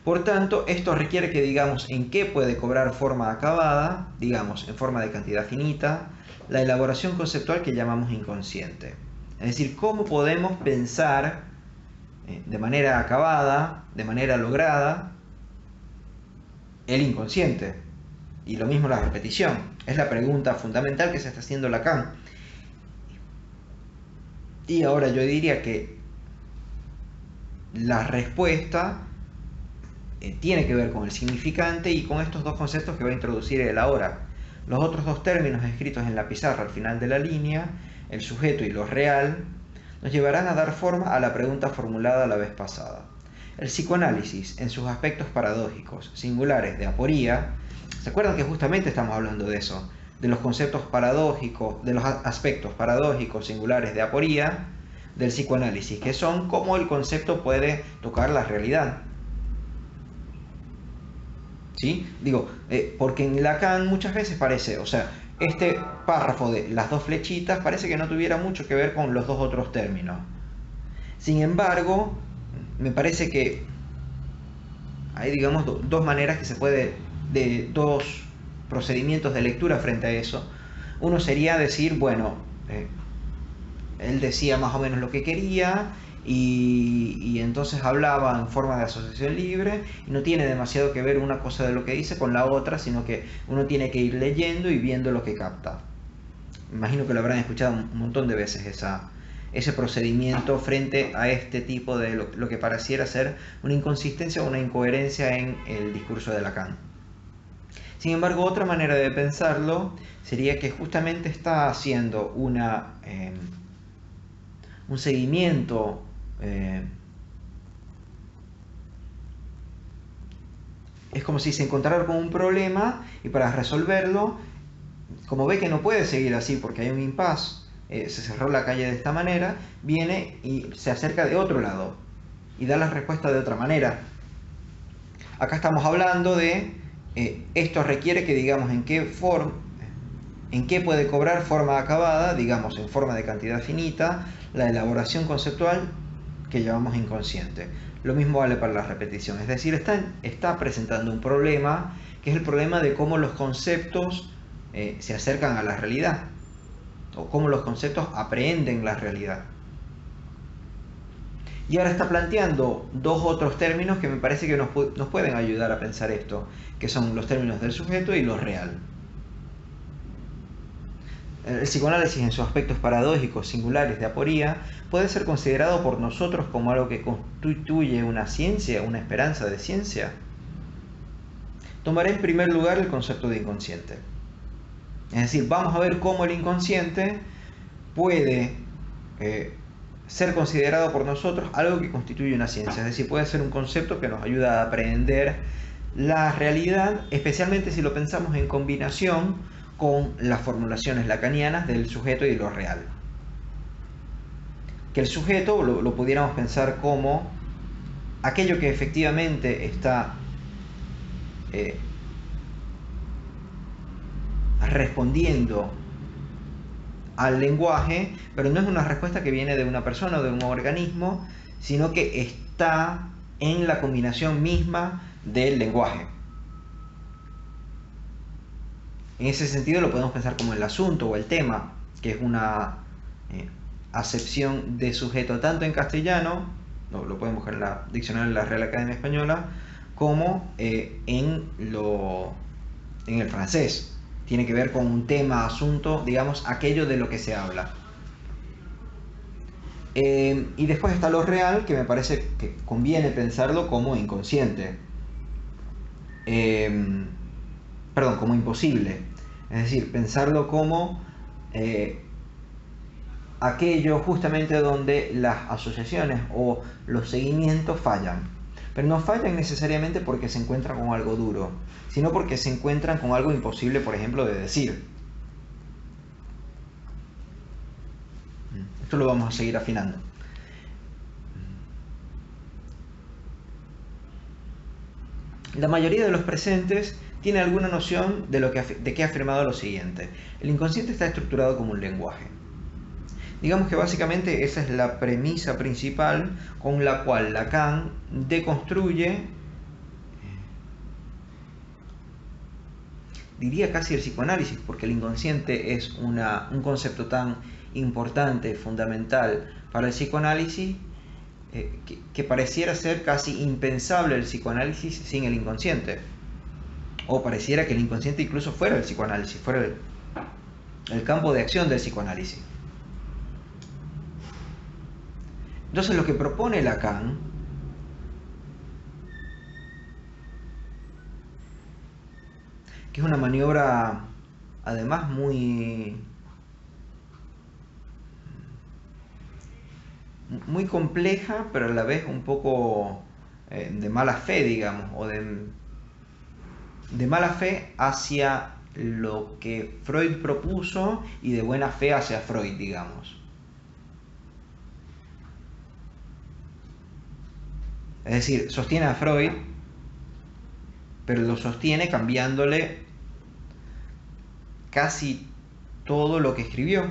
Por tanto, esto requiere que digamos en qué puede cobrar forma acabada, digamos en forma de cantidad finita, la elaboración conceptual que llamamos inconsciente. Es decir, cómo podemos pensar de manera acabada, de manera lograda, el inconsciente. Y lo mismo la repetición. Es la pregunta fundamental que se está haciendo Lacan. Y ahora yo diría que la respuesta tiene que ver con el significante y con estos dos conceptos que va a introducir él ahora. Los otros dos términos escritos en la pizarra al final de la línea, el sujeto y lo real, nos llevarán a dar forma a la pregunta formulada la vez pasada. El psicoanálisis, en sus aspectos paradójicos, singulares de aporía, ¿se acuerdan que justamente estamos hablando de eso? De los conceptos paradójicos, de los aspectos paradójicos singulares de aporía del psicoanálisis, que son cómo el concepto puede tocar la realidad. ¿Sí? Digo, porque en Lacan muchas veces parece, o sea, este párrafo de las dos flechitas parece que no tuviera mucho que ver con los dos otros términos. Sin embargo, me parece que hay, digamos, dos maneras que se puede, de dos procedimientos de lectura frente a eso. Uno sería decir, bueno, él decía más o menos lo que quería y entonces hablaba en forma de asociación libre y no tiene demasiado que ver una cosa de lo que dice con la otra, sino que uno tiene que ir leyendo y viendo lo que capta. Imagino que lo habrán escuchado un montón de veces ese procedimiento frente a este tipo de lo que pareciera ser una inconsistencia o una incoherencia en el discurso de Lacan. Sin embargo, otra manera de pensarlo sería que justamente está haciendo un seguimiento es como si se encontrara con un problema y para resolverlo, como ve que no puede seguir así porque hay un impasse, se cerró la calle de esta manera, viene y se acerca de otro lado y da la respuesta de otra manera. Acá estamos hablando de esto requiere que digamos en qué puede cobrar forma acabada, digamos en forma de cantidad finita, la elaboración conceptual que llamamos inconsciente. Lo mismo vale para la repetición, es decir, está presentando un problema que es el problema de cómo los conceptos se acercan a la realidad o cómo los conceptos aprehenden la realidad. Y ahora está planteando dos otros términos que me parece que nos pueden ayudar a pensar esto, que son los términos del sujeto y lo real. El psicoanálisis en sus aspectos paradójicos, singulares de aporía, puede ser considerado por nosotros como algo que constituye una ciencia, una esperanza de ciencia. Tomaré en primer lugar el concepto de inconsciente. Es decir, vamos a ver cómo el inconsciente puede ser considerado por nosotros algo que constituye una ciencia. Es decir, puede ser un concepto que nos ayuda a aprehender la realidad, especialmente si lo pensamos en combinación con las formulaciones lacanianas del sujeto y lo real. Que el sujeto lo pudiéramos pensar como aquello que efectivamente está respondiendo al lenguaje, pero no es una respuesta que viene de una persona o de un organismo, sino que está en la combinación misma del lenguaje. En ese sentido lo podemos pensar como el asunto o el tema, que es una acepción de sujeto tanto en castellano, lo pueden buscar en la diccionario de la Real Academia Española, como en el francés. Tiene que ver con un tema, asunto, digamos, aquello de lo que se habla. Y después está lo real, que me parece que conviene pensarlo como inconsciente. Perdón, como imposible. Es decir, pensarlo como aquello justamente donde las asociaciones o los seguimientos fallan. Pero no fallan necesariamente porque se encuentran con algo duro, sino porque se encuentran con algo imposible, por ejemplo, de decir. Esto lo vamos a seguir afinando. La mayoría de los presentes tiene alguna noción de que ha afirmado lo siguiente. El inconsciente está estructurado como un lenguaje. Digamos que básicamente esa es la premisa principal con la cual Lacan deconstruye diría casi el psicoanálisis, porque el inconsciente es un concepto tan importante, fundamental para el psicoanálisis, que pareciera ser casi impensable el psicoanálisis sin el inconsciente. O pareciera que el inconsciente incluso fuera el psicoanálisis, fuera el campo de acción del psicoanálisis. Entonces lo que propone Lacan que es una maniobra además muy compleja, pero a la vez un poco de mala fe, digamos, o de mala fe hacia lo que Freud propuso y de buena fe hacia Freud, digamos. Es decir, sostiene a Freud, pero lo sostiene cambiándole casi todo lo que escribió.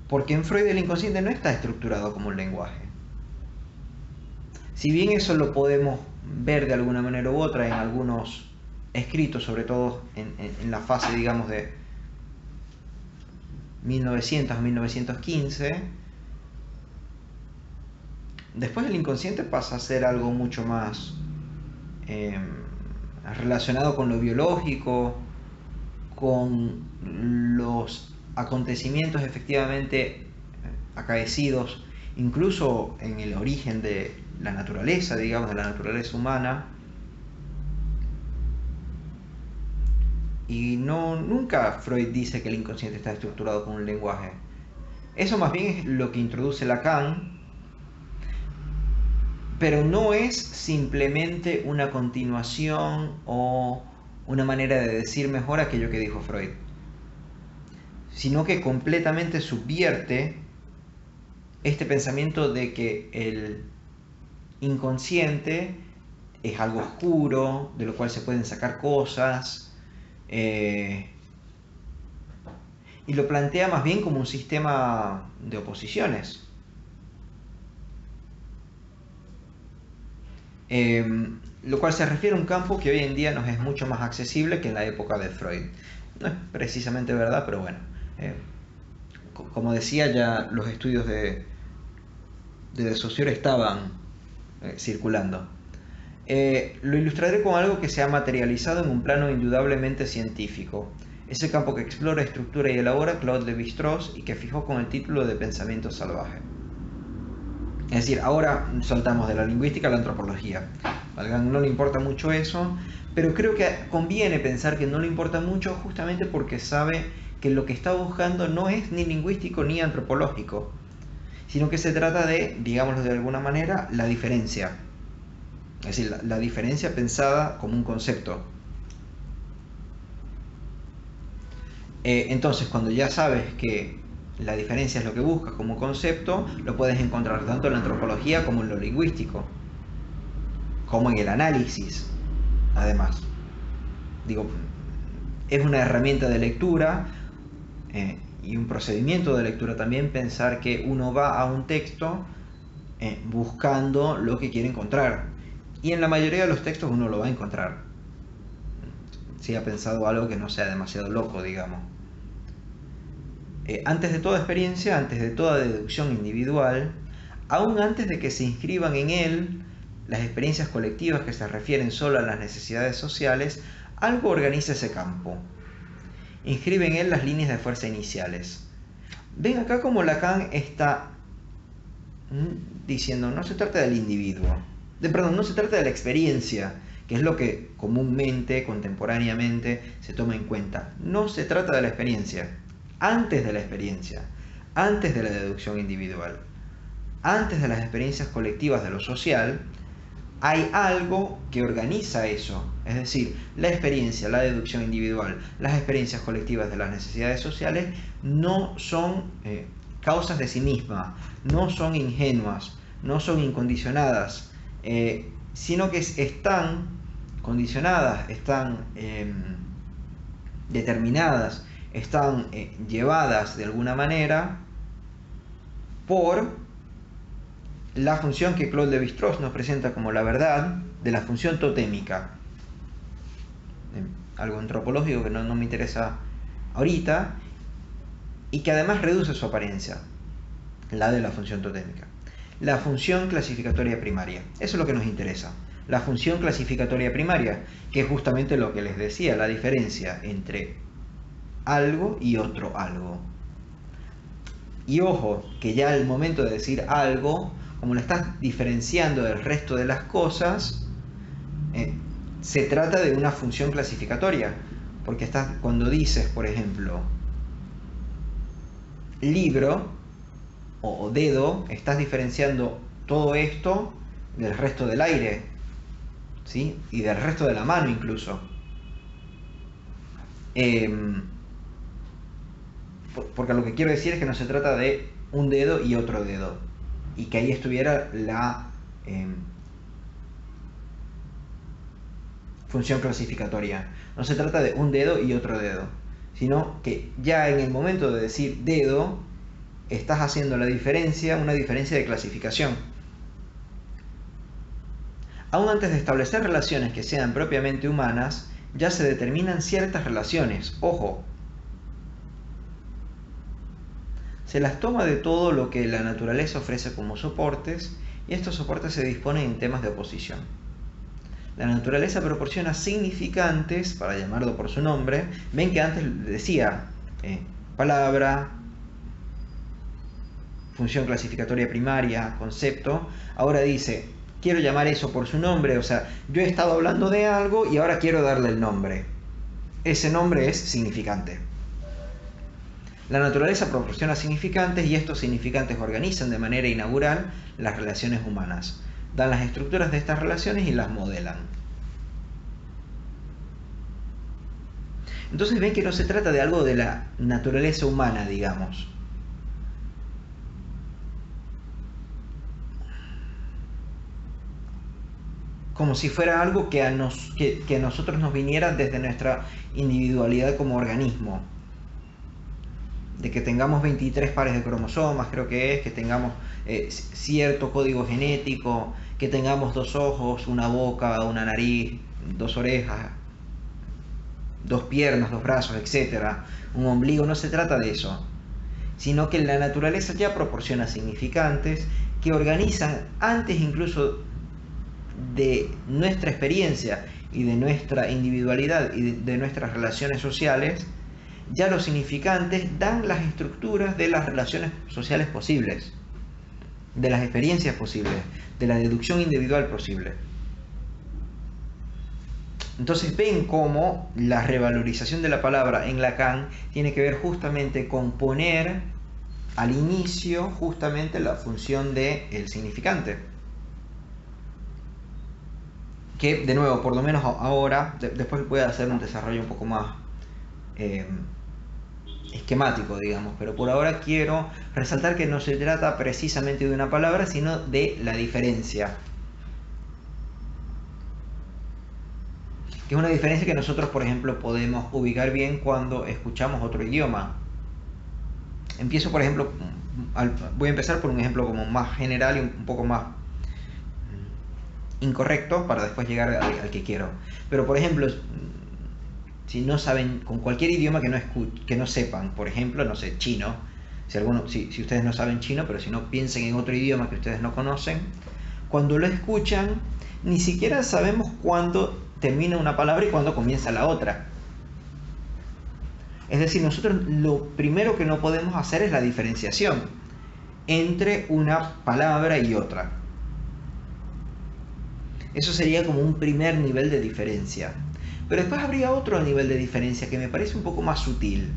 Porque en Freud el inconsciente no está estructurado como un lenguaje. Si bien eso lo podemos ver de alguna manera u otra en algunos escritos, sobre todo en la fase, digamos, de 1900 a 1915, después el inconsciente pasa a ser algo mucho más relacionado con lo biológico, con los acontecimientos efectivamente acaecidos, incluso en el origen de la naturaleza, digamos, de la naturaleza humana. Y nunca Freud dice que el inconsciente está estructurado como un lenguaje. Eso más bien es lo que introduce Lacan, pero no es simplemente una continuación o una manera de decir mejor aquello que dijo Freud, sino que completamente subvierte este pensamiento de que el inconsciente es algo oscuro, de lo cual se pueden sacar cosas, y lo plantea más bien como un sistema de oposiciones. Lo cual se refiere a un campo que hoy en día nos es mucho más accesible que en la época de Freud. No es precisamente verdad, pero bueno. Como decía, ya los estudios de Saussure estaban circulando. Lo ilustraré con algo que se ha materializado en un plano indudablemente científico. Ese campo que explora, estructura y elabora Claude Lévi-Strauss y que fijó con el título de Pensamiento salvaje. Es decir, ahora saltamos de la lingüística a la antropología. A Lacan no le importa mucho eso, pero creo que conviene pensar que no le importa mucho justamente porque sabe que lo que está buscando no es ni lingüístico ni antropológico, sino que se trata de, digámoslo de alguna manera, la diferencia. Es decir, la diferencia pensada como un concepto. Entonces, cuando ya sabes que la diferencia es lo que buscas como concepto, lo puedes encontrar tanto en la antropología como en lo lingüístico, como en el análisis, además. Digo, es una herramienta de lectura y un procedimiento de lectura también pensar que uno va a un texto buscando lo que quiere encontrar. Y en la mayoría de los textos uno lo va a encontrar. Si ha pensado algo que no sea demasiado loco, digamos. Antes de toda experiencia, antes de toda deducción individual, aún antes de que se inscriban en él las experiencias colectivas que se refieren solo a las necesidades sociales, algo organiza ese campo. Inscribe en él las líneas de fuerza iniciales. Ven acá como Lacan está diciendo, no se trata del individuo, no se trata de la experiencia, que es lo que comúnmente, contemporáneamente, se toma en cuenta. No se trata de la experiencia. Antes de la experiencia, antes de la deducción individual, antes de las experiencias colectivas de lo social, hay algo que organiza eso. Es decir, la experiencia, la deducción individual, las experiencias colectivas de las necesidades sociales no son causas de sí mismas, no son ingenuas, no son incondicionadas, sino que están condicionadas, están determinadas, están llevadas de alguna manera por la función que Claude Lévi-Strauss nos presenta como la verdad de la función totémica. algo antropológico que no me interesa ahorita, y que además reduce su apariencia, la de la función totémica. La función clasificatoria primaria, eso es lo que nos interesa. La función clasificatoria primaria, que es justamente lo que les decía, la diferencia entre algo y otro algo. Y ojo, que ya al momento de decir algo, como lo estás diferenciando del resto de las cosas, se trata de una función clasificatoria. Porque cuando dices, por ejemplo, libro o dedo, estás diferenciando todo esto del resto del aire, ¿sí? Y del resto de la mano incluso. Porque lo que quiero decir es que no se trata de un dedo y otro dedo, y que ahí estuviera la función clasificatoria. No se trata de un dedo y otro dedo, sino que ya en el momento de decir dedo, estás haciendo una diferencia de clasificación. Aún antes de establecer relaciones que sean propiamente humanas, ya se determinan ciertas relaciones. Ojo, se las toma de todo lo que la naturaleza ofrece como soportes, y estos soportes se disponen en temas de oposición. La naturaleza proporciona significantes, para llamarlo por su nombre. Ven que antes decía palabra, función clasificatoria primaria, concepto. Ahora dice, quiero llamar eso por su nombre. O sea, yo he estado hablando de algo y ahora quiero darle el nombre. Ese nombre es significante. La naturaleza proporciona significantes, y estos significantes organizan de manera inaugural las relaciones humanas. Dan las estructuras de estas relaciones y las modelan. Entonces ven que no se trata de algo de la naturaleza humana, digamos. Como si fuera algo que a nosotros nos viniera desde nuestra individualidad como organismo. De que tengamos 23 pares de cromosomas, creo que es, que tengamos cierto código genético, que tengamos 2 ojos, una boca, una nariz, 2 orejas, 2 piernas, 2 brazos, etc. Un ombligo. No se trata de eso, sino que la naturaleza ya proporciona significantes que organizan antes incluso de nuestra experiencia y de nuestra individualidad y de nuestras relaciones sociales. Ya los significantes dan las estructuras de las relaciones sociales posibles, de las experiencias posibles, de la deducción individual posible. Entonces ven cómo la revalorización de la palabra en Lacan tiene que ver justamente con poner al inicio justamente la función del significante. Que, de nuevo, por lo menos ahora, después voy a hacer un desarrollo un poco más esquemático, digamos, pero por ahora quiero resaltar que no se trata precisamente de una palabra, sino de la diferencia. Que es una diferencia que nosotros, por ejemplo, podemos ubicar bien cuando escuchamos otro idioma. Empiezo, por ejemplo, voy a empezar por un ejemplo como más general y un poco más incorrecto para después llegar al que quiero. Pero, por ejemplo, si no saben, con cualquier idioma que no sepan, por ejemplo, no sé, chino, si ustedes no saben chino, pero si no, piensen en otro idioma que ustedes no conocen, cuando lo escuchan, ni siquiera sabemos cuándo termina una palabra y cuándo comienza la otra. Es decir, nosotros lo primero que no podemos hacer es la diferenciación entre una palabra y otra. Eso sería como un primer nivel de diferencia. Pero después habría otro nivel de diferencia que me parece un poco más sutil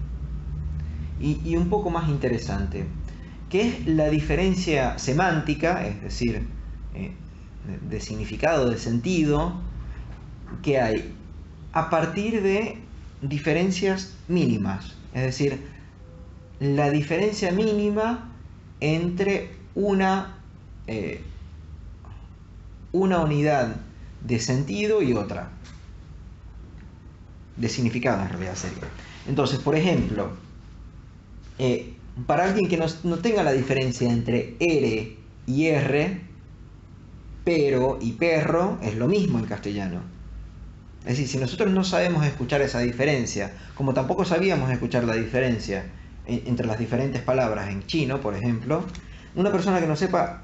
y un poco más interesante, que es la diferencia semántica, es decir, de significado, de sentido, que hay a partir de diferencias mínimas. Es decir, la diferencia mínima entre una unidad de sentido y otra. De significado en realidad sería. Entonces, por ejemplo, para alguien que no tenga la diferencia entre R y R, pero y perro es lo mismo en castellano. Es decir, si nosotros no sabemos escuchar esa diferencia, como tampoco sabíamos escuchar la diferencia entre las diferentes palabras en chino, por ejemplo, una persona que no sepa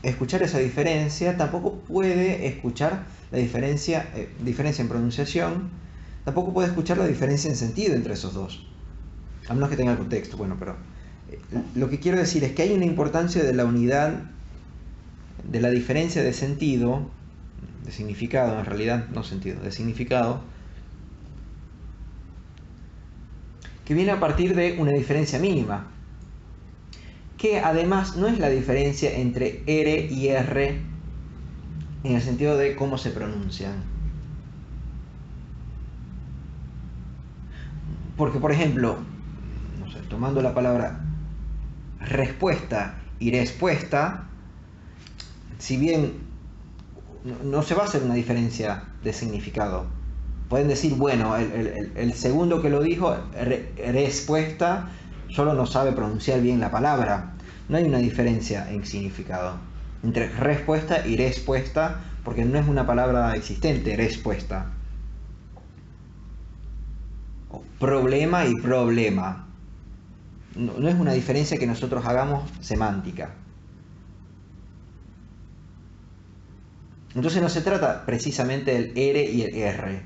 escuchar esa diferencia tampoco puede escuchar la diferencia en pronunciación, tampoco puede escuchar la diferencia en sentido entre esos dos, a menos que tenga el contexto. Bueno, pero lo que quiero decir es que hay una importancia de la unidad, de la diferencia de sentido, de significado, en realidad no sentido, de significado, que viene a partir de una diferencia mínima, que además no es la diferencia entre R y R en el sentido de cómo se pronuncian. Porque, por ejemplo, no sé, tomando la palabra respuesta y respuesta, si bien no se va a hacer una diferencia de significado, pueden decir, bueno, el segundo que lo dijo, respuesta, solo no sabe pronunciar bien la palabra. No hay una diferencia en significado entre respuesta y respuesta, porque no es una palabra existente, respuesta. O problema y problema. No es una diferencia que nosotros hagamos semántica. Entonces no se trata precisamente del R y el R,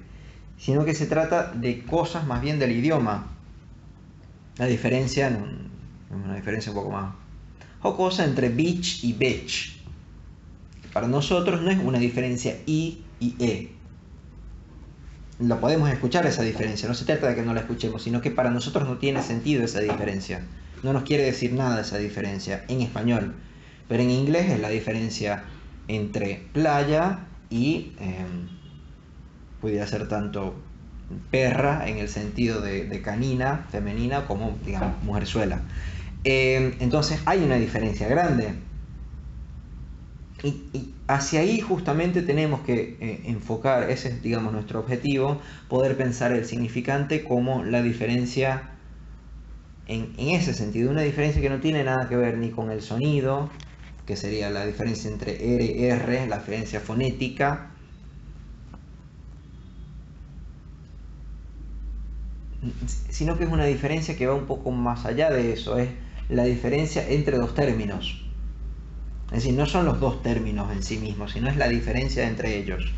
sino que se trata de cosas más bien del idioma. La diferencia, una diferencia un poco más jocosa entre beach y bitch. Para nosotros no es una diferencia I y E. Lo podemos escuchar esa diferencia, no se trata de que no la escuchemos, sino que para nosotros no tiene sentido esa diferencia. No nos quiere decir nada esa diferencia en español. Pero en inglés es la diferencia entre playa y pudiera ser tanto perra en el sentido de canina, femenina, como digamos mujerzuela. Entonces hay una diferencia grande. Y hacia ahí justamente tenemos que enfocar, ese es digamos nuestro objetivo, poder pensar el significante como la diferencia en ese sentido, una diferencia que no tiene nada que ver ni con el sonido, que sería la diferencia entre R y R, la diferencia fonética, sino que es una diferencia que va un poco más allá de eso, es la diferencia entre dos términos. Es decir, no son los dos términos en sí mismos, sino es la diferencia entre ellos.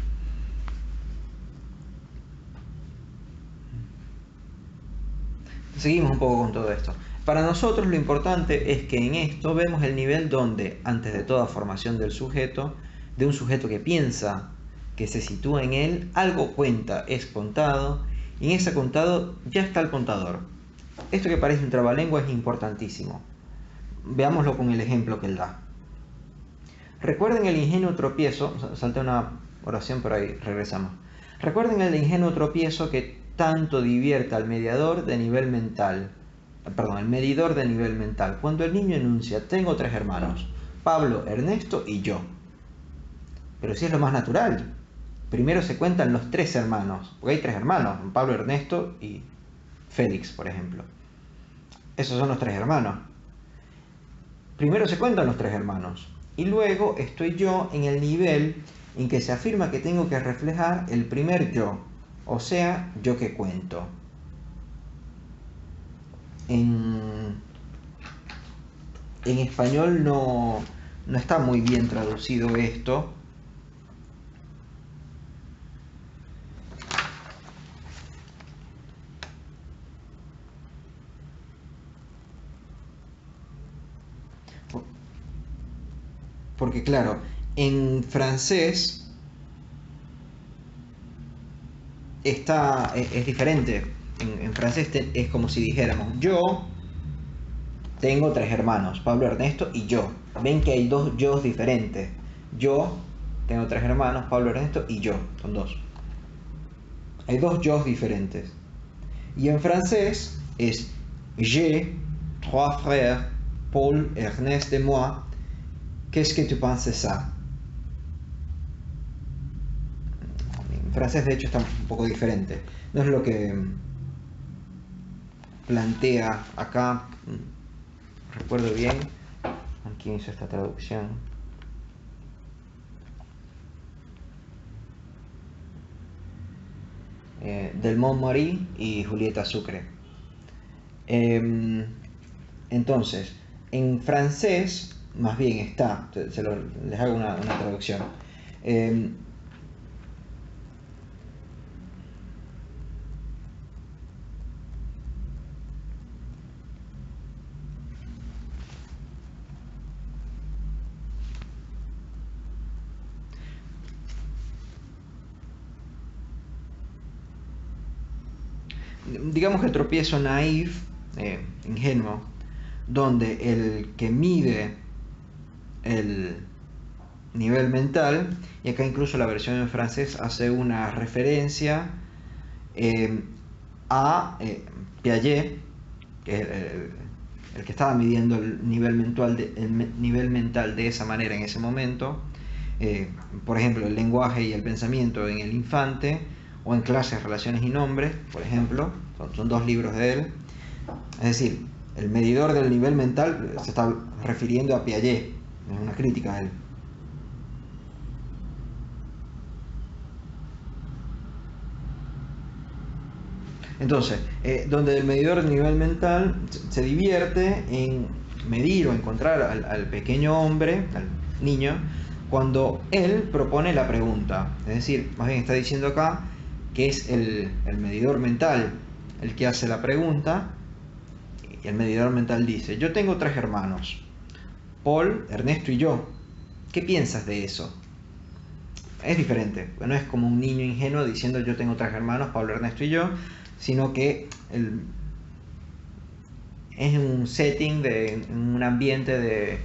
Seguimos un poco con todo esto. Para nosotros lo importante es que en esto vemos el nivel donde, antes de toda formación del sujeto, de un sujeto que piensa, que se sitúa en él, algo cuenta, es contado, y en ese contado ya está el contador. Esto que parece un trabalengua es importantísimo. Veámoslo con el ejemplo que él da. Recuerden el ingenuo tropiezo, salté una oración pero ahí regresamos. Recuerden el ingenuo tropiezo que tanto divierte al mediador de nivel mental, el medidor de nivel mental, cuando el niño enuncia, tengo 3 hermanos, Pablo, Ernesto y yo. Pero si es lo más natural, primero se cuentan los 3 hermanos, porque hay 3 hermanos, Pablo, Ernesto y Félix, por ejemplo. Esos son los 3 hermanos. Primero se cuentan los 3 hermanos. Y luego estoy yo en el nivel en que se afirma que tengo que reflejar el primer yo, o sea, yo que cuento. En español no está muy bien traducido esto. Porque claro, en francés es diferente. En francés es como si dijéramos, yo tengo 3 hermanos, Pablo, Ernesto y yo. Ven que hay 2 yos diferentes. Yo tengo 3 hermanos, Pablo, Ernesto y yo. Son 2. Hay 2 yos diferentes. Y en francés es j'ai 3 frères, Paul, Ernest et moi. Qu'est-ce que tu penses de ça? En francés de hecho está un poco diferente. No es lo que plantea acá. Recuerdo bien. ¿Quién hizo esta traducción? Del Montmartre y Julieta Sucre. Entonces, en francés, más bien está, les hago una traducción. Digamos que el tropiezo naif, ingenuo, donde el que mide el nivel mental, y acá incluso la versión en francés hace una referencia a Piaget, que es el que estaba midiendo el nivel mental de esa manera en ese momento, por ejemplo, el lenguaje y el pensamiento en el infante, o en Clases, Relaciones y Nombres, por ejemplo, son dos libros de él. Es decir, el medidor del nivel mental se está refiriendo a Piaget, es una crítica a él. Entonces, donde el medidor del nivel mental se divierte en medir o encontrar al pequeño hombre, al niño, cuando él propone la pregunta. Es decir, más bien está diciendo acá que es el medidor mental el que hace la pregunta, y el medidor mental dice: yo tengo 3 hermanos, Paul, Ernesto y yo. ¿Qué piensas de eso? Es diferente, no es como un niño ingenuo diciendo yo tengo 3 hermanos, Pablo, Ernesto y yo, sino que es un setting, un ambiente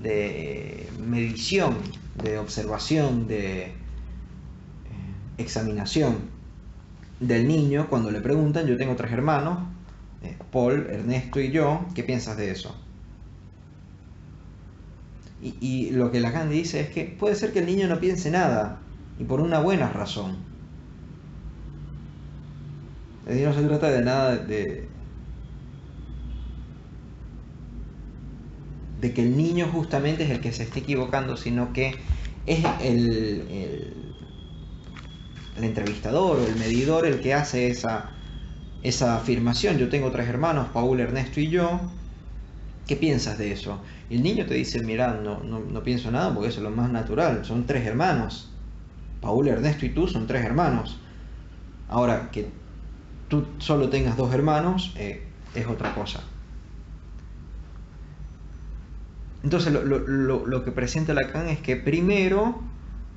de medición, de observación, de examinación del niño cuando le preguntan: yo tengo 3 hermanos, Paul, Ernesto y yo, ¿qué piensas de eso? Y lo que Lacan dice es que puede ser que el niño no piense nada, y por una buena razón. Es decir, no se trata de nada de que el niño justamente es el que se esté equivocando, sino que es el entrevistador o el medidor el que hace esa afirmación: yo tengo 3 hermanos, Paul, Ernesto y yo, ¿qué piensas de eso? Y el niño te dice: mira, no pienso nada, porque eso es lo más natural, son 3 hermanos, Paul, Ernesto y tú son 3 hermanos. Ahora, que tú solo tengas 2 hermanos es otra cosa. Entonces lo que presenta Lacan es que primero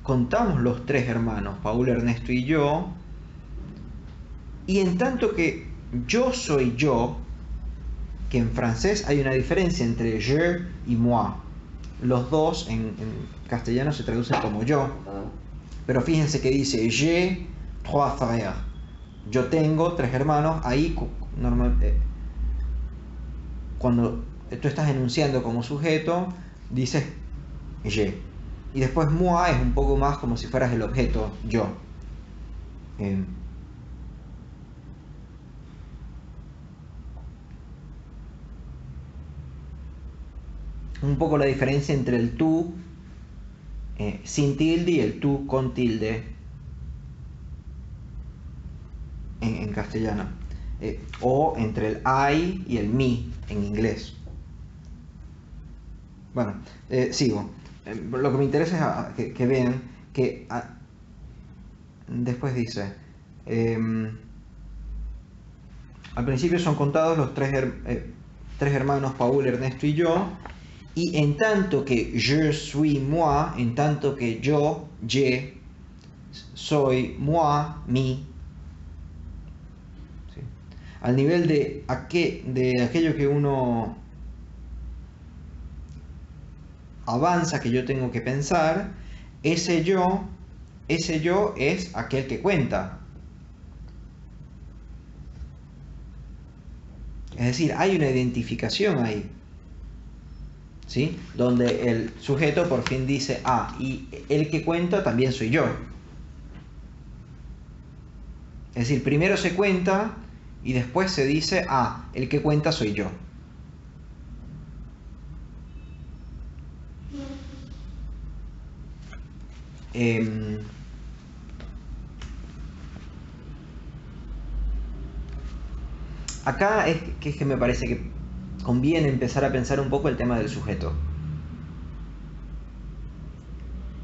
contamos los 3 hermanos, Paul, Ernesto y yo, y en tanto que yo soy yo, que en francés hay una diferencia entre je y moi. Los dos en castellano se traducen como yo, pero fíjense que dice j'ai 3 frères, yo tengo 3 hermanos. Ahí cuando tú estás enunciando como sujeto, dices je, y después moi es un poco más como si fueras el objeto yo. Un poco la diferencia entre el tú sin tilde y el tú con tilde en castellano, o entre el I y el me en inglés. Bueno, sigo. Lo que me interesa es que vean que después dice, al principio son contados los 3 hermanos, Paul, Ernesto y yo, y en tanto que je suis moi, en tanto que yo, je, soy moi, mi, ¿sí? Al nivel de aquello que uno avanza, que yo tengo que pensar, ese yo es aquel que cuenta. Es decir, hay una identificación ahí, ¿sí? Donde el sujeto por fin dice: ah, y el que cuenta también soy yo. Es decir, primero se cuenta y después se dice: ah, el que cuenta soy yo. Acá es que me parece que conviene empezar a pensar un poco el tema del sujeto.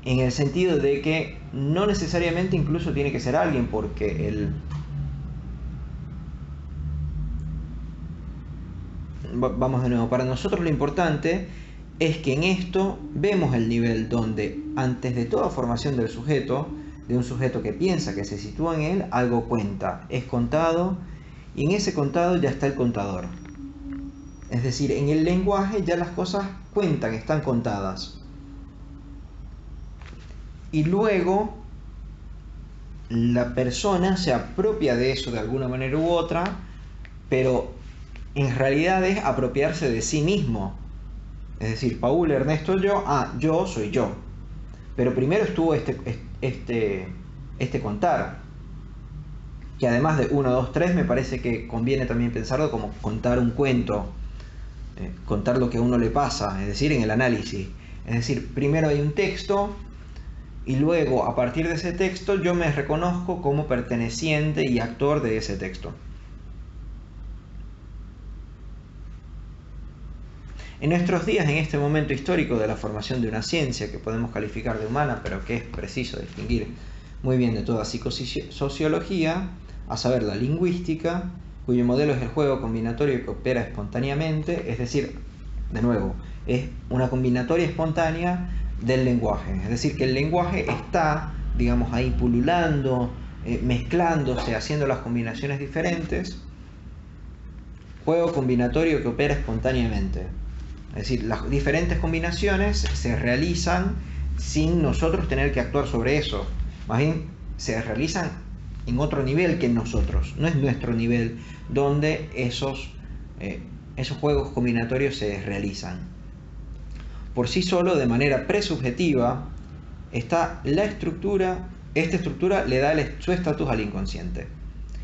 En el sentido de que no necesariamente incluso tiene que ser alguien, porque vamos de nuevo, para nosotros lo importante es que en esto vemos el nivel donde antes de toda formación del sujeto, de un sujeto que piensa que se sitúa en él, algo cuenta, es contado, y en ese contado ya está el contador. Es decir, en el lenguaje ya las cosas cuentan, están contadas. Y luego la persona se apropia de eso de alguna manera u otra, pero en realidad es apropiarse de sí mismo. Es decir, Paul, Ernesto, yo soy yo. Pero primero estuvo este contar, que además de 1, 2, 3 me parece que conviene también pensarlo como contar un cuento, contar lo que a uno le pasa, es decir, en el análisis. Es decir, primero hay un texto y luego a partir de ese texto yo me reconozco como perteneciente y actor de ese texto. En nuestros días, en este momento histórico de la formación de una ciencia que podemos calificar de humana, pero que es preciso distinguir muy bien de toda psicosociología, a saber, la lingüística, cuyo modelo es el juego combinatorio que opera espontáneamente, es decir, de nuevo, es una combinatoria espontánea del lenguaje. Es decir, que el lenguaje está, digamos, ahí pululando, mezclándose, haciendo las combinaciones diferentes. Juego combinatorio que opera espontáneamente. Es decir, las diferentes combinaciones se realizan sin nosotros tener que actuar sobre eso. Más bien, se realizan en otro nivel que nosotros. No es nuestro nivel donde esos juegos combinatorios se realizan. Por sí solo, de manera presubjetiva, está la estructura. Esta estructura le da su estatus al inconsciente.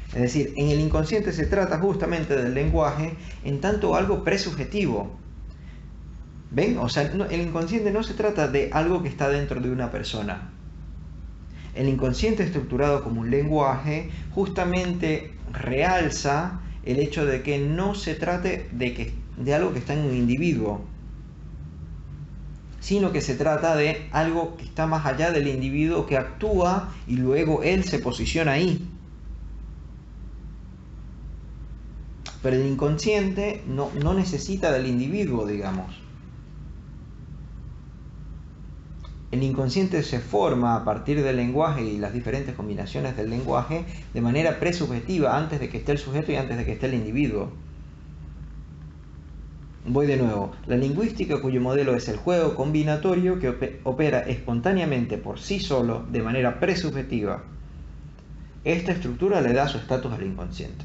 Es decir, en el inconsciente se trata justamente del lenguaje en tanto algo presubjetivo. ¿Ven? O sea, el inconsciente no se trata de algo que está dentro de una persona. El inconsciente estructurado como un lenguaje justamente realza el hecho de que no se trate de algo que está en un individuo, sino que se trata de algo que está más allá del individuo, que actúa y luego él se posiciona ahí. Pero el inconsciente no necesita del individuo, digamos. El inconsciente se forma a partir del lenguaje y las diferentes combinaciones del lenguaje de manera presubjetiva, antes de que esté el sujeto y antes de que esté el individuo. Voy de nuevo. La lingüística, cuyo modelo es el juego combinatorio que opera espontáneamente por sí solo de manera presubjetiva. Esta estructura le da su estatus al inconsciente.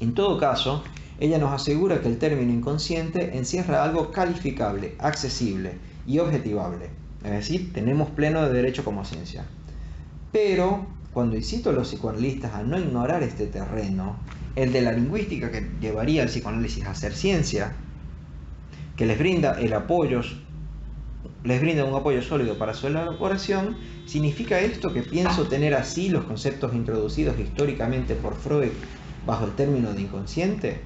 En todo caso, ella nos asegura que el término inconsciente encierra algo calificable, accesible y objetivable. Es decir, tenemos pleno derecho como ciencia. Pero, cuando incito a los psicoanalistas a no ignorar este terreno, el de la lingüística que llevaría al psicoanálisis a ser ciencia, que les brinda un apoyo sólido para su elaboración, ¿significa esto que pienso tener así los conceptos introducidos históricamente por Freud bajo el término de inconsciente?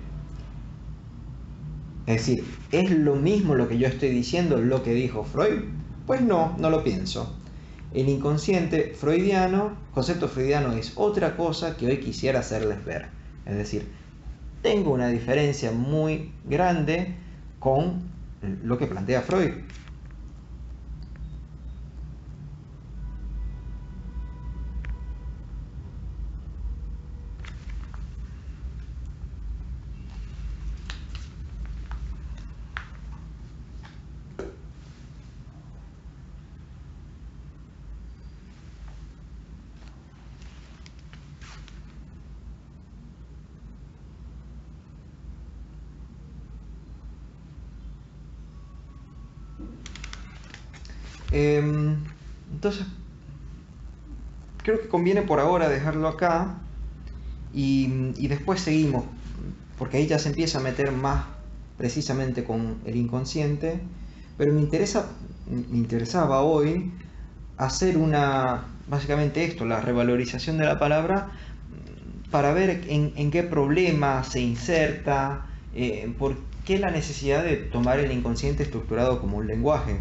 Es decir, ¿es lo mismo lo que yo estoy diciendo lo que dijo Freud? Pues no lo pienso. El inconsciente freudiano, concepto freudiano, es otra cosa que hoy quisiera hacerles ver. Es decir, tengo una diferencia muy grande con lo que plantea Freud. Entonces, creo que conviene por ahora dejarlo acá y después seguimos, porque ahí ya se empieza a meter más precisamente con el inconsciente, pero me interesaba hoy hacer básicamente esto, la revalorización de la palabra, para ver en qué problema se inserta, por qué la necesidad de tomar el inconsciente estructurado como un lenguaje.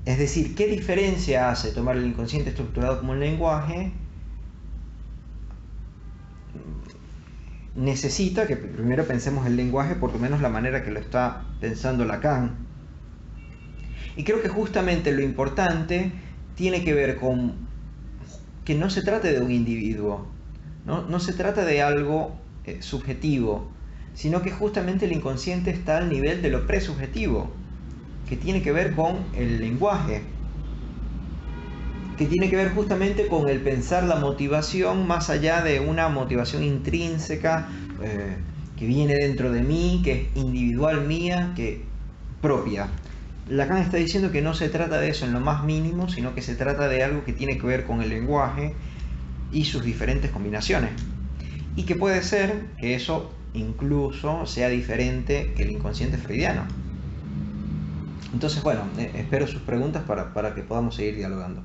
Es decir, ¿qué diferencia hace tomar el inconsciente estructurado como un lenguaje? Necesita que primero pensemos el lenguaje, por lo menos la manera que lo está pensando Lacan. Y creo que justamente lo importante tiene que ver con que no se trate de un individuo, no se trata de algo subjetivo, sino que justamente el inconsciente está al nivel de lo presubjetivo, que tiene que ver con el lenguaje, que tiene que ver justamente con el pensar la motivación más allá de una motivación intrínseca que viene dentro de mí, que es individual mía, que propia. Lacan está diciendo que no se trata de eso en lo más mínimo, sino que se trata de algo que tiene que ver con el lenguaje y sus diferentes combinaciones. Y que puede ser que eso incluso sea diferente que el inconsciente freudiano. Entonces, bueno, espero sus preguntas para que podamos seguir dialogando.